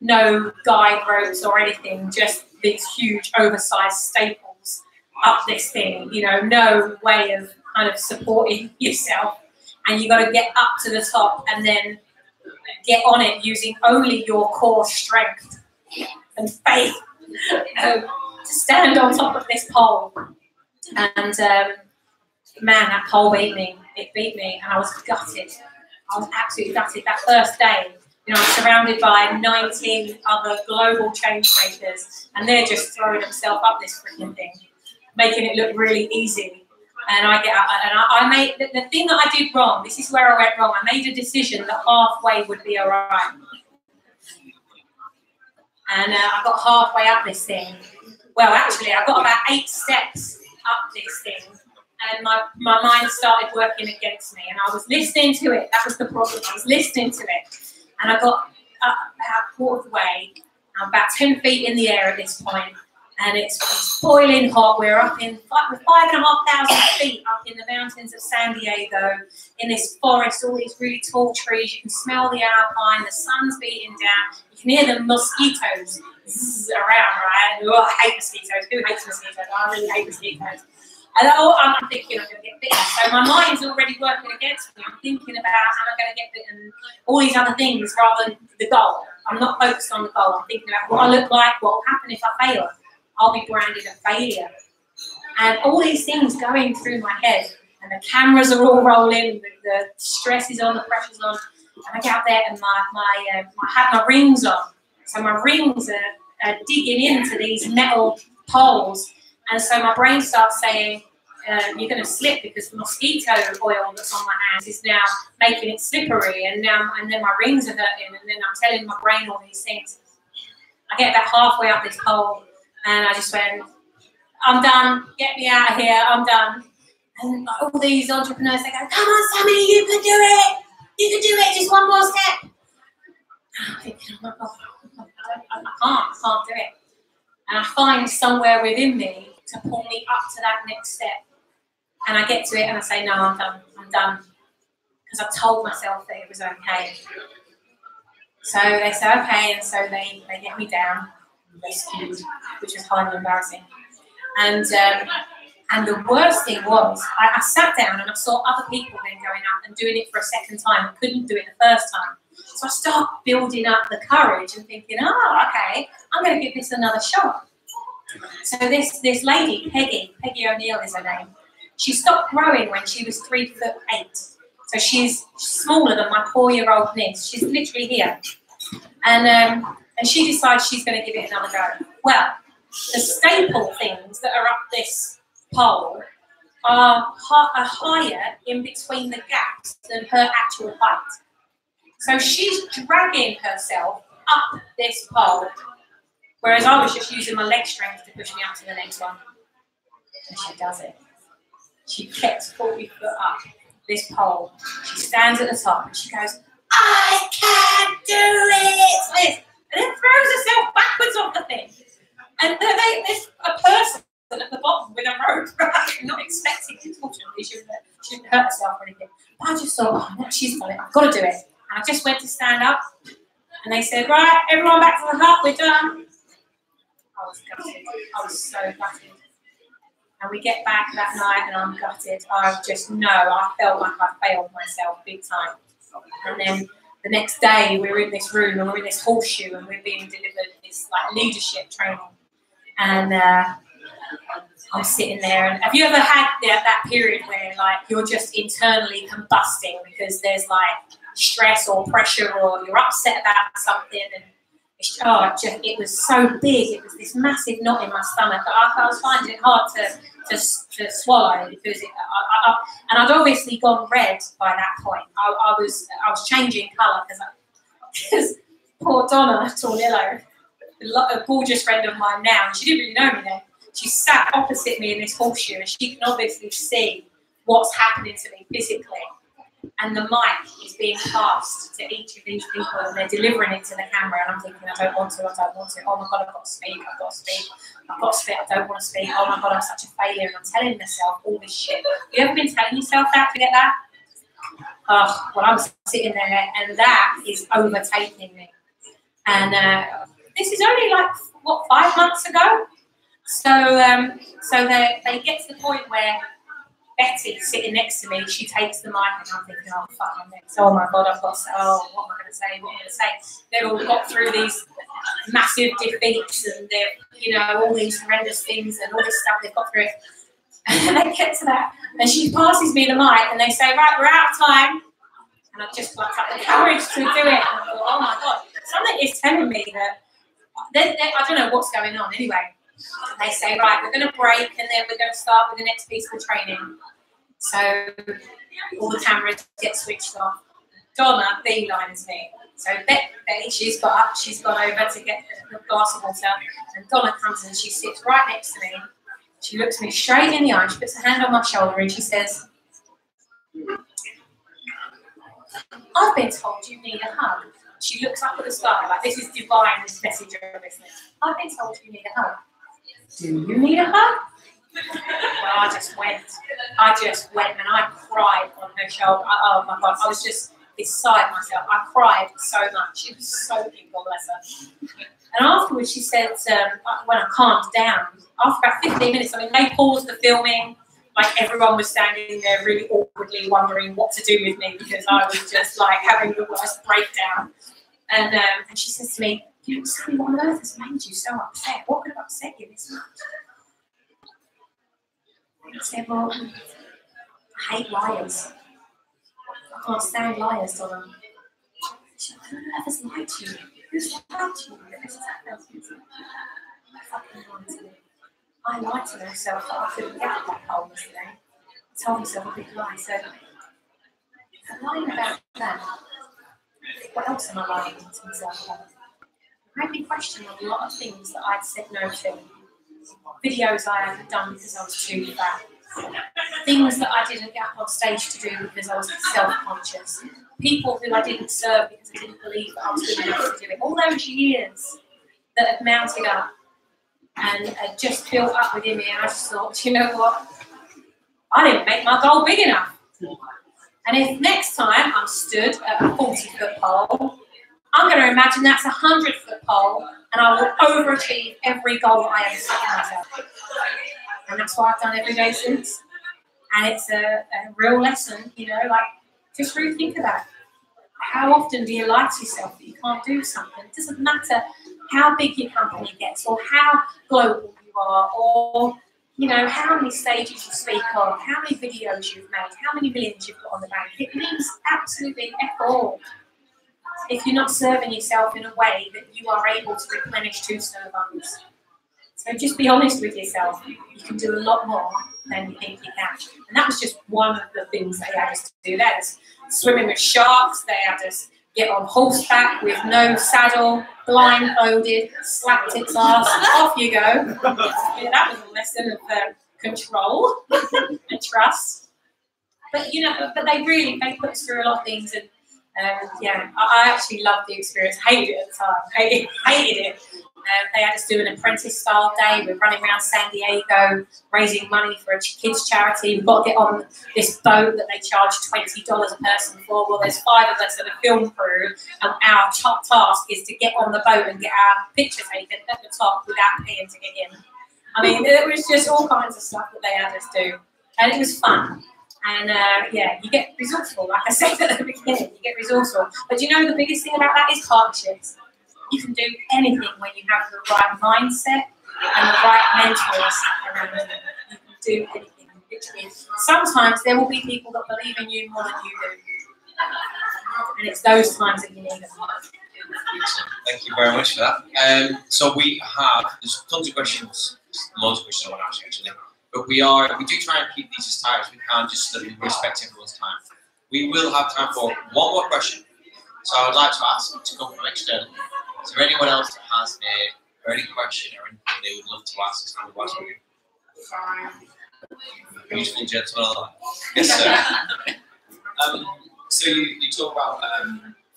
S2: no guide ropes or anything, just these huge oversized staples up this thing, you know, no way of kind of supporting yourself. And you got to get up to the top and then get on it using only your core strength and faith to stand on top of this pole. And man, that pole beat me. It beat me, and I was gutted. I was absolutely gutted. That first day, you know, I'm surrounded by 19 other global change makers, and they're just throwing themselves up this freaking thing, making it look really easy. And I get up, and I made the thing that I did wrong. This is where I went wrong. I made a decision that halfway would be all right. And I got halfway up this thing. Well, actually, I got about 8 steps up this thing, and my mind started working against me. And I was listening to it. That was the problem. I was listening to it. And I got up about a quarter of the way. I'm about 10 feet in the air at this point, and it's boiling hot. We're up in 5,500 feet up in the mountains of San Diego, in this forest, all these really tall trees. You can smell the alpine, the sun's beating down. You can hear the mosquitoes around, right? Oh, I hate mosquitoes. Who hates mosquitoes? I really hate mosquitoes. And I'm thinking I'm going to get bitten. So my mind's already working against me. I'm thinking about how I'm going to get bitten, all these other things rather than the goal. I'm not focused on the goal. I'm thinking about what I look like, what will happen if I fail. I'll be branded a failure. And all these things going through my head. And the cameras are all rolling, the stress is on, the pressure's on. And I get out there and I have my rings on. So my rings are digging into these metal poles. And so my brain starts saying, you're going to slip because the mosquito oil that's on my hands is now making it slippery, and then my rings are hurting, and then I'm telling my brain all these things. I get about halfway up this pole, and I just went, I'm done, get me out of here, I'm done. And all these entrepreneurs, they go, come on, Sammy, you can do it, just one more step. And I'm thinking, oh my God, I can't do it. And I find somewhere within me to pull me up to that next step. And I get to it and I say, no, I'm done. Because I've told myself that it was okay. So they said, okay, and so they get me down, rescued, which was highly embarrassing. And the worst thing was, I sat down and I saw other people then going up and doing it for a second time. I couldn't do it the first time. So I started building up the courage and thinking, oh, okay, I'm going to give this another shot. So this lady, Peggy O'Neill is her name, she stopped growing when she was 3'8". So she's smaller than my 4-year-old niece. She's literally here. And she decides she's going to give it another go. Well, the staple things that are up this pole are higher in between the gaps than her actual height. So she's dragging herself up this pole, whereas I was just using my leg strength to push me up to the next one. And she does it. She gets 40 foot up this pole. She stands at the top and she goes, I can do it! And then throws herself backwards off the thing. And there's a person at the bottom with a rope, right? Not expecting it, unfortunately. She didn't hurt herself or anything. But I just thought, oh, no, she's got it. I've got to do it. And I just went to stand up. And they said, right, everyone back to the hut, we're done. I was gutted. I was so gutted. And we get back that night and I'm gutted. I just know, I felt like I failed myself big time. And then the next day we were in this room and we're in this horseshoe and we're being delivered this like leadership training. And I'm sitting there, and have you ever had that period where like you're just internally combusting because there's like stress or pressure or you're upset about something, and it was so big, it was this massive knot in my stomach that I was finding it hard to swallow because and I'd obviously gone red by that point. I was changing colour because poor Donna Tornillo, a gorgeous friend of mine now, and she didn't really know me then. She sat opposite me in this horseshoe and she can obviously see what's happening to me physically. And the mic is being passed to each of these people and they're delivering it to the camera, and I'm thinking, I don't want to. Oh my God, I've got to speak, I don't want to speak. Oh my God, I'm such a failure. And I'm telling myself all this shit. You ever been telling yourself that to get that? Oh, well, I was sitting there and that is overtaking me. And this is only like, 5 months ago? So they get to the point where Betty sitting next to me, she takes the mic and I'm thinking, oh fuck, I'm next. Oh my God, what am I going to say? What am I going to say? They've all got through these massive defeats and they've, all these horrendous things and all this stuff they've got through it. And they get to that and she passes me the mic and they say, right, we're out of time. And I've just got the courage to do it. And I thought, oh my God, something is telling me that, I don't know what's going on anyway. They say, right, we're going to break and then we're going to start with the next piece of training. So all the cameras get switched off. Donna beelines me. So Betty, she's got up, she's gone over to get the glass of water, and Donna comes and she sits right next to me. She looks me straight in the eye, she puts her hand on my shoulder and she says, I've been told you need a hug. She looks up at the sky like this is divine, this message of business. I've been told you need a hug. Do you need a hug? Well, I just went and I cried on her shoulder. Oh my God, I was just beside myself. I cried so much. She was so big, God bless her. And afterwards she said, when I calmed down, after about 15 minutes, they paused the filming, like everyone was standing there really awkwardly wondering what to do with me because I was just like having the worst breakdown. And she says to me, Sammy, what on earth has made you so upset? What could have upset you this much? I said, well, I hate liars. I can't stand liars, Donna. She said, who on earth has lied to you? Who's lied to you? I lied to myself that I couldn't get out that hole yesterday. I told myself a big lie. So, I'm lying about that. What else am I lying to myself about? It made me question a lot of things that I'd said no to. Videos I hadn't done because I was too fat. Things that I didn't get up on stage to do because I was self-conscious. People who I didn't serve because I didn't believe that I was good enough to do it. All those years that had mounted up and had just built up within me, and I just thought, you know what? I didn't make my goal big enough. And if next time I'm stood at a 40-foot pole, I'm going to imagine that's a 100-foot pole, and I will overachieve every goal that I ever set for myself. And that's what I've done every day since. And it's a real lesson, you know, like, just really think about it. How often do you lie to yourself that you can't do something? It doesn't matter how big your company gets, or how global you are, or, you know, how many stages you speak on, how many videos you've made, how many millions you've got on the bank. It means absolutely F all if you're not serving yourself in a way that you are able to replenish to serve others. So just be honest with yourself. You can do a lot more than you think you can. And that was just one of the things they had us do. They had us swimming with sharks. They had us get on horseback with no saddle, blindfolded, slapped its ass, off you go. Yeah, that was a lesson of control and trust. But, you know, but they put us through a lot of things. And yeah, I actually loved the experience. Hated it at the time. Hated it. They had us do an apprentice-style day. We're running around San Diego, raising money for a kids' charity. We've got to get on this boat that they charge $20 a person for. Well, there's 5 of us at the film crew, and our task is to get on the boat and get our picture taken at the top without paying to get in. I mean, it was just all kinds of stuff that they had us do, and it was fun. And yeah, you get resourceful, like I said at the beginning, you get resourceful. But you know the biggest thing about that is partnerships. You can do anything when you have the right mindset and the right mentors around you. You can do anything, literally. Sometimes there will be people that believe in you more than you do. And it's those times that you need them.
S1: Thank you very much for that. So there's tons of questions, loads of questions I want to ask you actually. But we do try and keep these as tight as we can, just so that we respect everyone's time. We will have time for one more question. So I would like to ask to come from external. Is there anyone else that has a burning question or anything they would love to ask? Beautiful gentleman. Yes, sir.
S8: So you talk about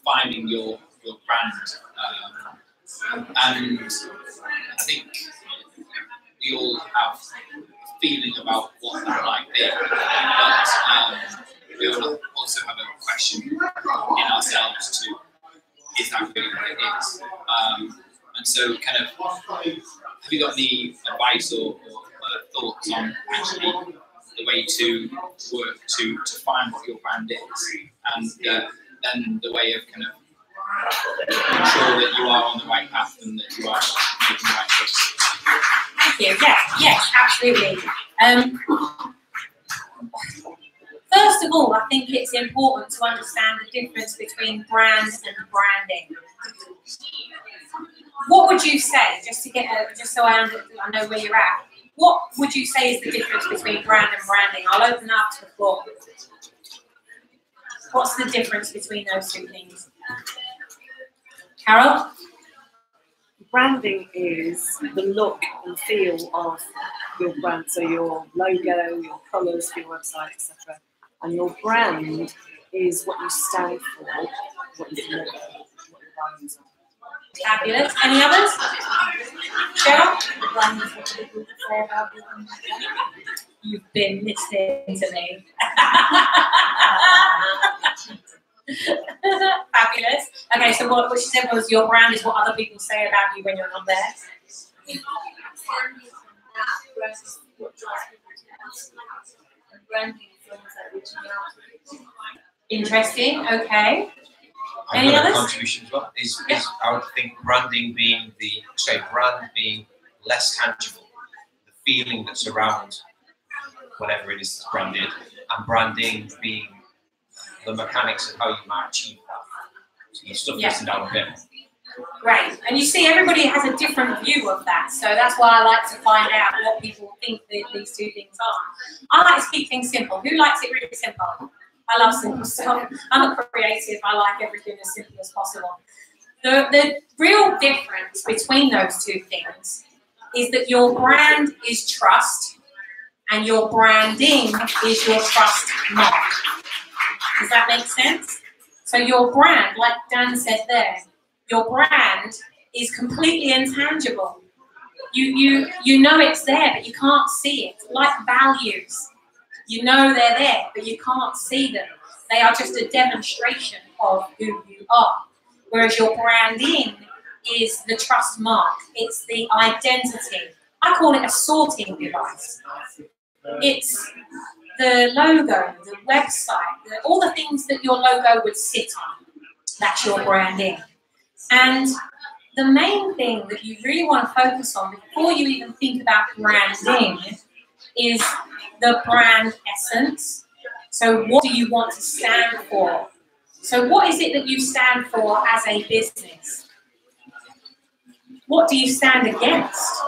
S8: finding your brand, and I think we all have a feeling about what that might be, but we all also have a question in ourselves too. Is that really what it is? And so, kind of, have you got any advice or thoughts on actually the way to work to find what your brand is, and then the way of kind of ensure that you are on the right path and that you are making the right choice?
S2: Thank you. Yes, absolutely. First of all, I think it's important to understand the difference between brand and branding. What would you say, just so I know where you're at? What would you say is the difference between brand and branding? I'll open up to the floor. What's the difference between those two things? Carol?
S3: Branding is the look and feel of your brand, so your logo, your colours, your website, etc. And your brand is what you stand for, what you deliver, what your values are.
S2: Fabulous. Any others? Cheryl? You've been listening to me. Fabulous. Okay, so what she said was your brand is what other people say about you when you're not there. Interesting. Okay. Any others?
S1: Contribution as well is I would think brand being less tangible, the feeling that's around whatever it is that's branded, and branding being the mechanics of how you might achieve that. So you stuff this down a bit.
S2: Great. And you see, everybody has a different view of that. So that's why I like to find out what people think these two things are. I like to keep things simple. Who likes it really simple? I love simple stuff. I'm a creative. I like everything as simple as possible. The real difference between those two things is that your brand is trust and your branding is your trust mark. Does that make sense? So your brand, like Dan said there, your brand is completely intangible. You know it's there, but you can't see it. Like values. You know they're there, but you can't see them. They are just a demonstration of who you are. Whereas your branding is the trust mark. It's the identity. I call it a sorting device. It's the logo, the website, all the things that your logo would sit on. That's your branding. And the main thing that you really want to focus on before you even think about branding is the brand essence. So what do you want to stand for? So what is it that you stand for as a business? What do you stand against?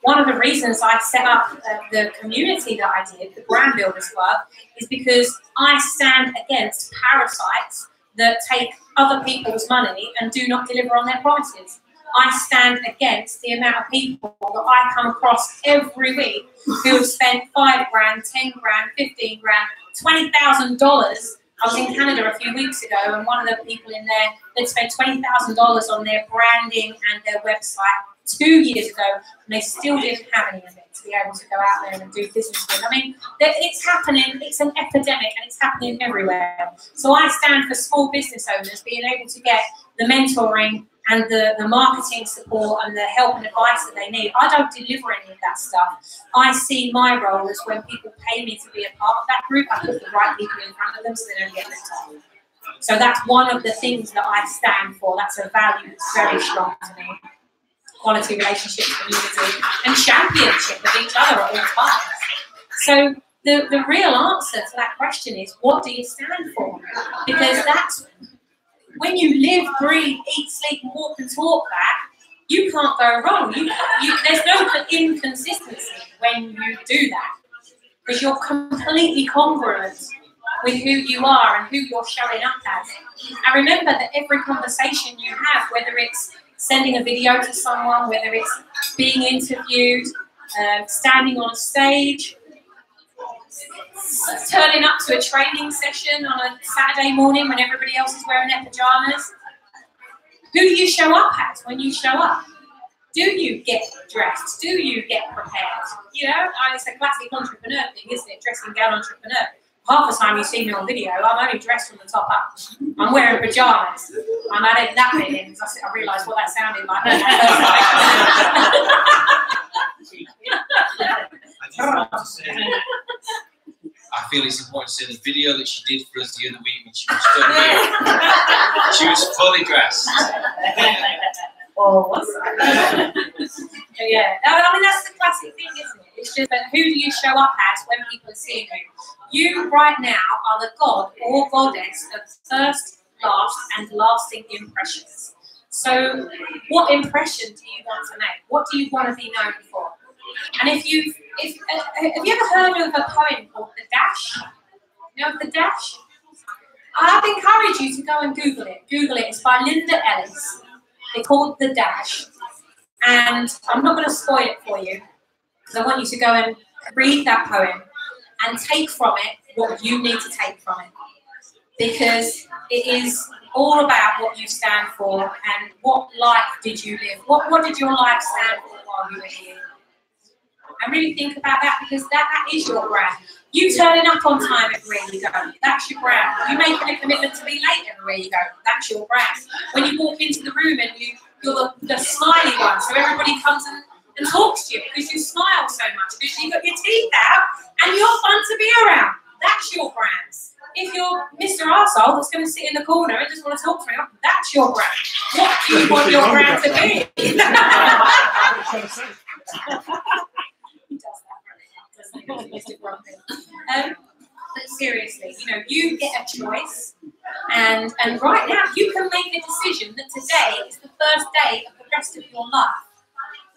S2: One of the reasons I set up the community that I did, the Brand Builders Club, is because I stand against parasites that take other people's money and do not deliver on their promises. I stand against the amount of people that I come across every week who have spent $5 grand, 10 grand, 15 grand, $20,000. I was in Canada a few weeks ago, and one of the people in there, they'd spent $20,000 on their branding and their website 2 years ago, and they still didn't have any of it to be able to go out there and do business with. I mean, it's happening, it's an epidemic, and it's happening everywhere. So I stand for small business owners being able to get the mentoring and the marketing support and the help and advice that they need. I don't deliver any of that stuff. I see my role as when people pay me to be a part of that group, I put the right people in front of them so they don't get left out. So that's one of the things that I stand for. That's a value that's very strong to me. Quality relationships, community, and championship of each other at all times. So the real answer to that question is, what do you stand for? Because that's when you live, breathe, eat, sleep, walk and talk that, you can't go wrong. There's no inconsistency when you do that, because you're completely congruent with who you are and who you're showing up as. And remember that every conversation you have, whether it's sending a video to someone, whether it's being interviewed, standing on a stage, turning up to a training session on a Saturday morning when everybody else is wearing their pajamas. Who do you show up as when you show up? Do you get dressed? Do you get prepared? You know, it's a classic entrepreneur thing, isn't it? Dressing down entrepreneur. Half the time you see me on video, I'm only dressed from the top up. I'm wearing pajamas. I'm adding that bit in because I realised what that sounded like.
S8: I feel it's important to say the video that she did for us the other week when she was still here, she was fully dressed.
S2: Oh, what's that? Yeah, I mean, that's the classic thing, isn't it? It's just that who do you show up as when people are seeing you? You right now are the god or goddess of first, last, and lasting impressions. So what impression do you want to make? What do you want to be known for? And have you ever heard of a poem called The Dash? You know The Dash? I'd encourage you to go and Google it. Google it. It's by Linda Ellis. It's called The Dash. And I'm not going to spoil it for you, because I want you to go and read that poem and take from it what you need to take from it. Because it is all about what you stand for and what life did you live. What did your life stand for while you were here? And really think about that, because that is your brand. You turning up on time everywhere you go, that's your brand. You making a commitment to be late everywhere you go, that's your brand. When you walk into the room and you're the smiley one, so everybody comes and talks to you because you smile so much, because you've got your teeth out and you're fun to be around. That's your brand. If you're Mr. Arsehole that's going to sit in the corner and just want to talk to me, that's your brand. What do you want your brand to be? But seriously, you know, you get a choice, and right now you can make a decision that today is the first day of the rest of your life.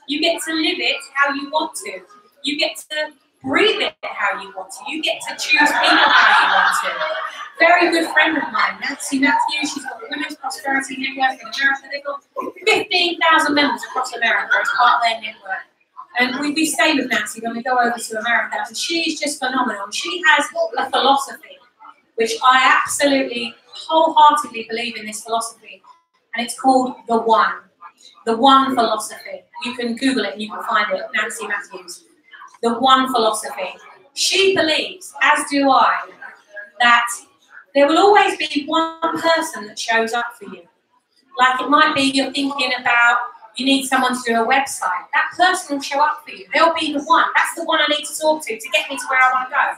S2: You get to live it how you want to. You get to breathe it how you want to. You get to choose people how you want to. Very good friend of mine, Nancy Matthews, she's got the Women's Prosperity Network in America. They've got 15,000 members across America as part of their network. And we stay with Nancy when we go over to America, and she's just phenomenal. She has a philosophy, which I absolutely, wholeheartedly believe in this philosophy, and it's called The One. The One philosophy. You can Google it and you can find it, Nancy Matthews. The One philosophy. She believes, as do I, that there will always be one person that shows up for you. Like it might be you're thinking about you need someone to do a website. That person will show up for you. They'll be the one. That's the one I need to talk to get me to where I want to go.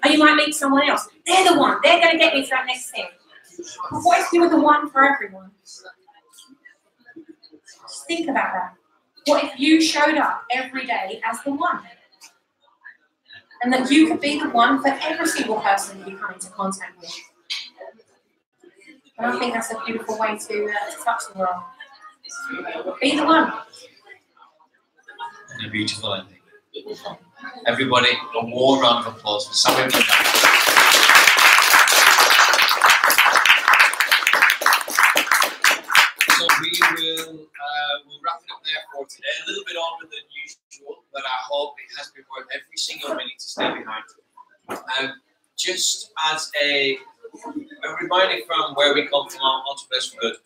S2: And you might meet someone else. They're the one. They're going to get me to that next thing. But what if you were the one for everyone? Just think about that. What if you showed up every day as the one? And that you could be the one for every single person that you come into contact with. And I think that's a beautiful way to touch the world. Be the one.
S1: And a beautiful ending. Everybody, a warm round of applause for Sammy. So we will we'll wrap it up there for today. A little bit longer than usual, but I hope it has been worth every single minute to stay behind. Just as a reminder from where we come from, Entrepreneurs for Good.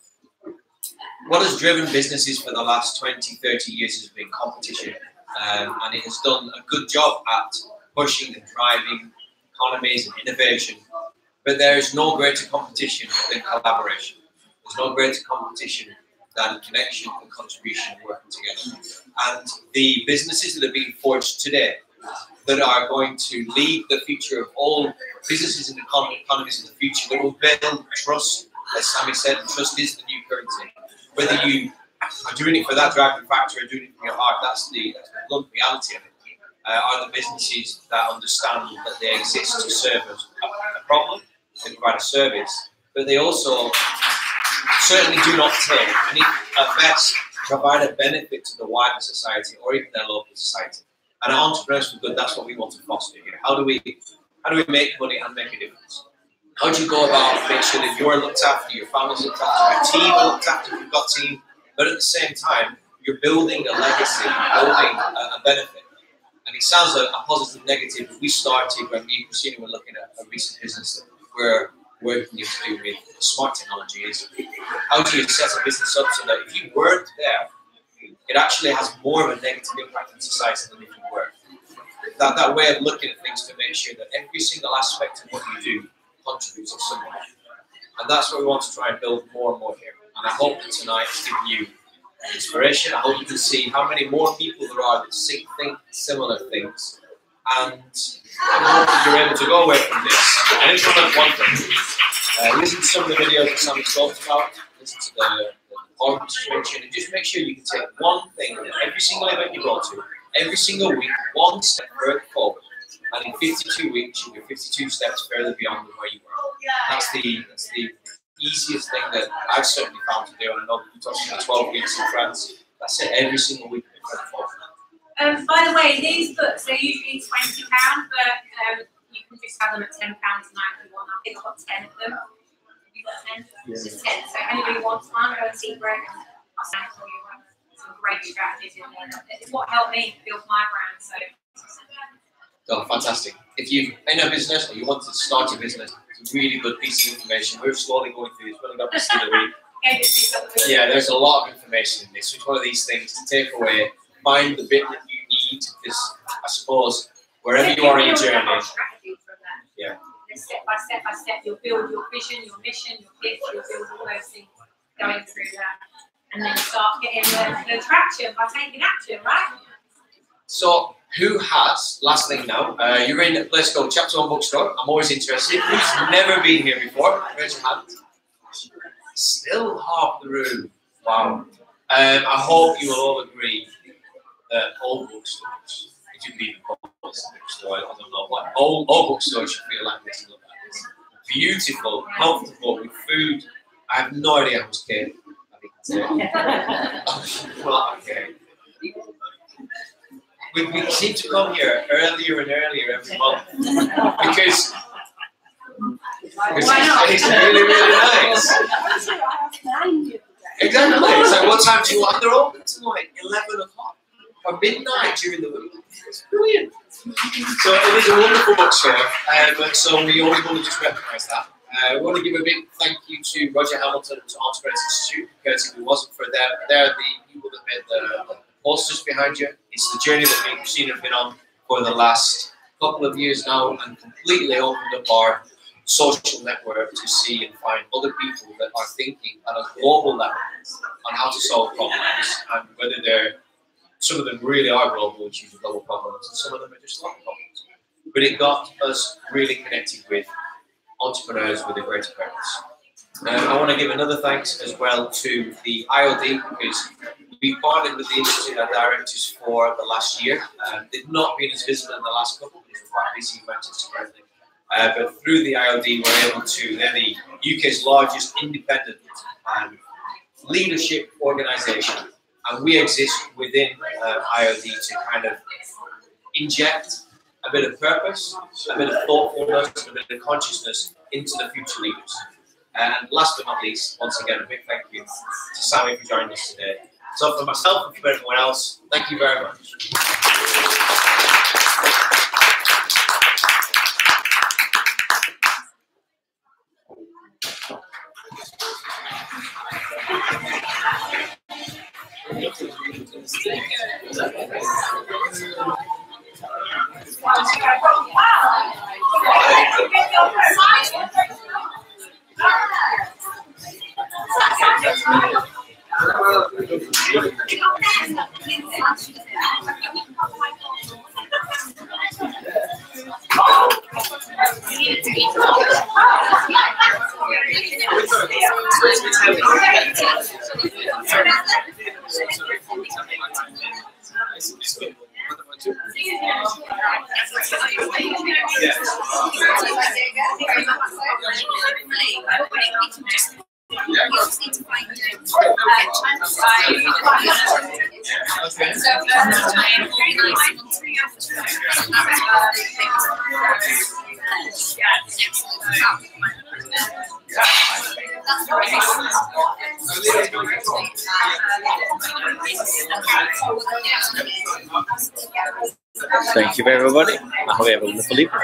S1: What has driven businesses for the last 20, 30 years has been competition. And it has done a good job at pushing and driving economies and innovation. But there is no greater competition than collaboration. There's no greater competition than connection and contribution and working together. And the businesses that are being forged today that are going to lead the future of all businesses and economies in the future, that will build trust, as Sammy said, trust is the new currency. Whether you are doing it for that driving factor or doing it from your heart, that's the blunt reality of it. Are the businesses that understand that they exist to serve as a problem, they provide a service, but they also certainly do not take, and at best provide a benefit to the wider society or even their local society. And at Entrepreneurs for Good, that's what we want to foster here. How do we make money and make a difference? How do you go about making sure that you're looked after, your family's looked after, your team are looked after if you've got a team, but at the same time, you're building a legacy, building a benefit. And it sounds a positive, negative, but we started when me and Christina were looking at a recent business that we're working to do with smart technology is how do you set a business up so that if you weren't there, it actually has more of a negative impact on society than if you were. That way of looking at things to make sure that every single aspect of what you do contributes in some way. And that's what we want to try and build more and more here. And I hope that tonight has given you inspiration. I hope you can see how many more people there are that think similar things. And I hope that you're able to go away from this and implement one thing. Listen to some of the videos that Sammy talked about, listen to the forum situation, and just make sure you can take one thing at every single event you go to, every single week, one step further forward. And in 52 weeks, you'll be 52 steps further beyond where you were. That's the easiest thing that I've certainly found to do. And I know you're talking about 12 weeks in France. That's it, every single week.
S2: By the way, these books, they're usually £20, but you can just have them at £10 tonight if you want. I think I've got 10 of them. Have you got 10? Yeah. Just 10. So if anybody wants one, go and see Greg and I'll send for you some great strategies in there. It's what helped me build my brand. So.
S1: Oh, fantastic. If you're in a business or you want to start a business, it's a really good piece of information. We're slowly going through this, building up this the week. Yeah, there's a lot of information in this. It's one of these things to take away, find the bit that you need, because I suppose wherever you are in your journey, yeah.
S2: Step by step, you'll build your vision, your mission, your pitch, you'll build all those things going through that. And then start getting the traction by taking action, right?
S1: So, who has, last thing now, you're in a place called Chapter 1 Bookstore. I'm always interested. Who's never been here before? Raise your hand. Still half the room. Wow. I hope you will all agree that all bookstores, if you've been to a bookstore, I don't know what, all bookstores should feel like this. Look at this. Beautiful, comfortable, with food. I have no idea how much cake I think well, okay. We seem to come here earlier and earlier every month because it's really, really nice. Exactly. So what time do you want? They're open till like 11 o'clock or midnight during the week. It's brilliant. So it is a wonderful bookstore, but so we always want to just recognise that. I want to give a big thank you to Roger Hamilton and to Entrepreneurs Institute, because if it wasn't for them, they're the people that made the posters behind you. It's the journey that me and Christina have been on for the last couple of years now, and completely opened up our
S9: social network to see and find other people that are thinking at a global level on how to solve problems, and whether some of them really are global issues and global problems, and some of them are just local problems. But it got us really connected with entrepreneurs with a greater purpose. I want to give another thanks as well to the IOD, because we partnered with the industry directors for the last year. They've not been as visible in the last couple, because we're quite busy in Manchester currently. But through the IOD, we're able to, they're the UK's largest independent leadership organisation. And we exist within IOD to kind of inject a bit of purpose, a bit of thoughtfulness, a bit of consciousness into the future leaders. And last but not least, once again, a big thank you to Sammy for joining us today. So for myself and for everyone else, thank you very much.
S10: Thank you, everybody. I hope you have a wonderful evening.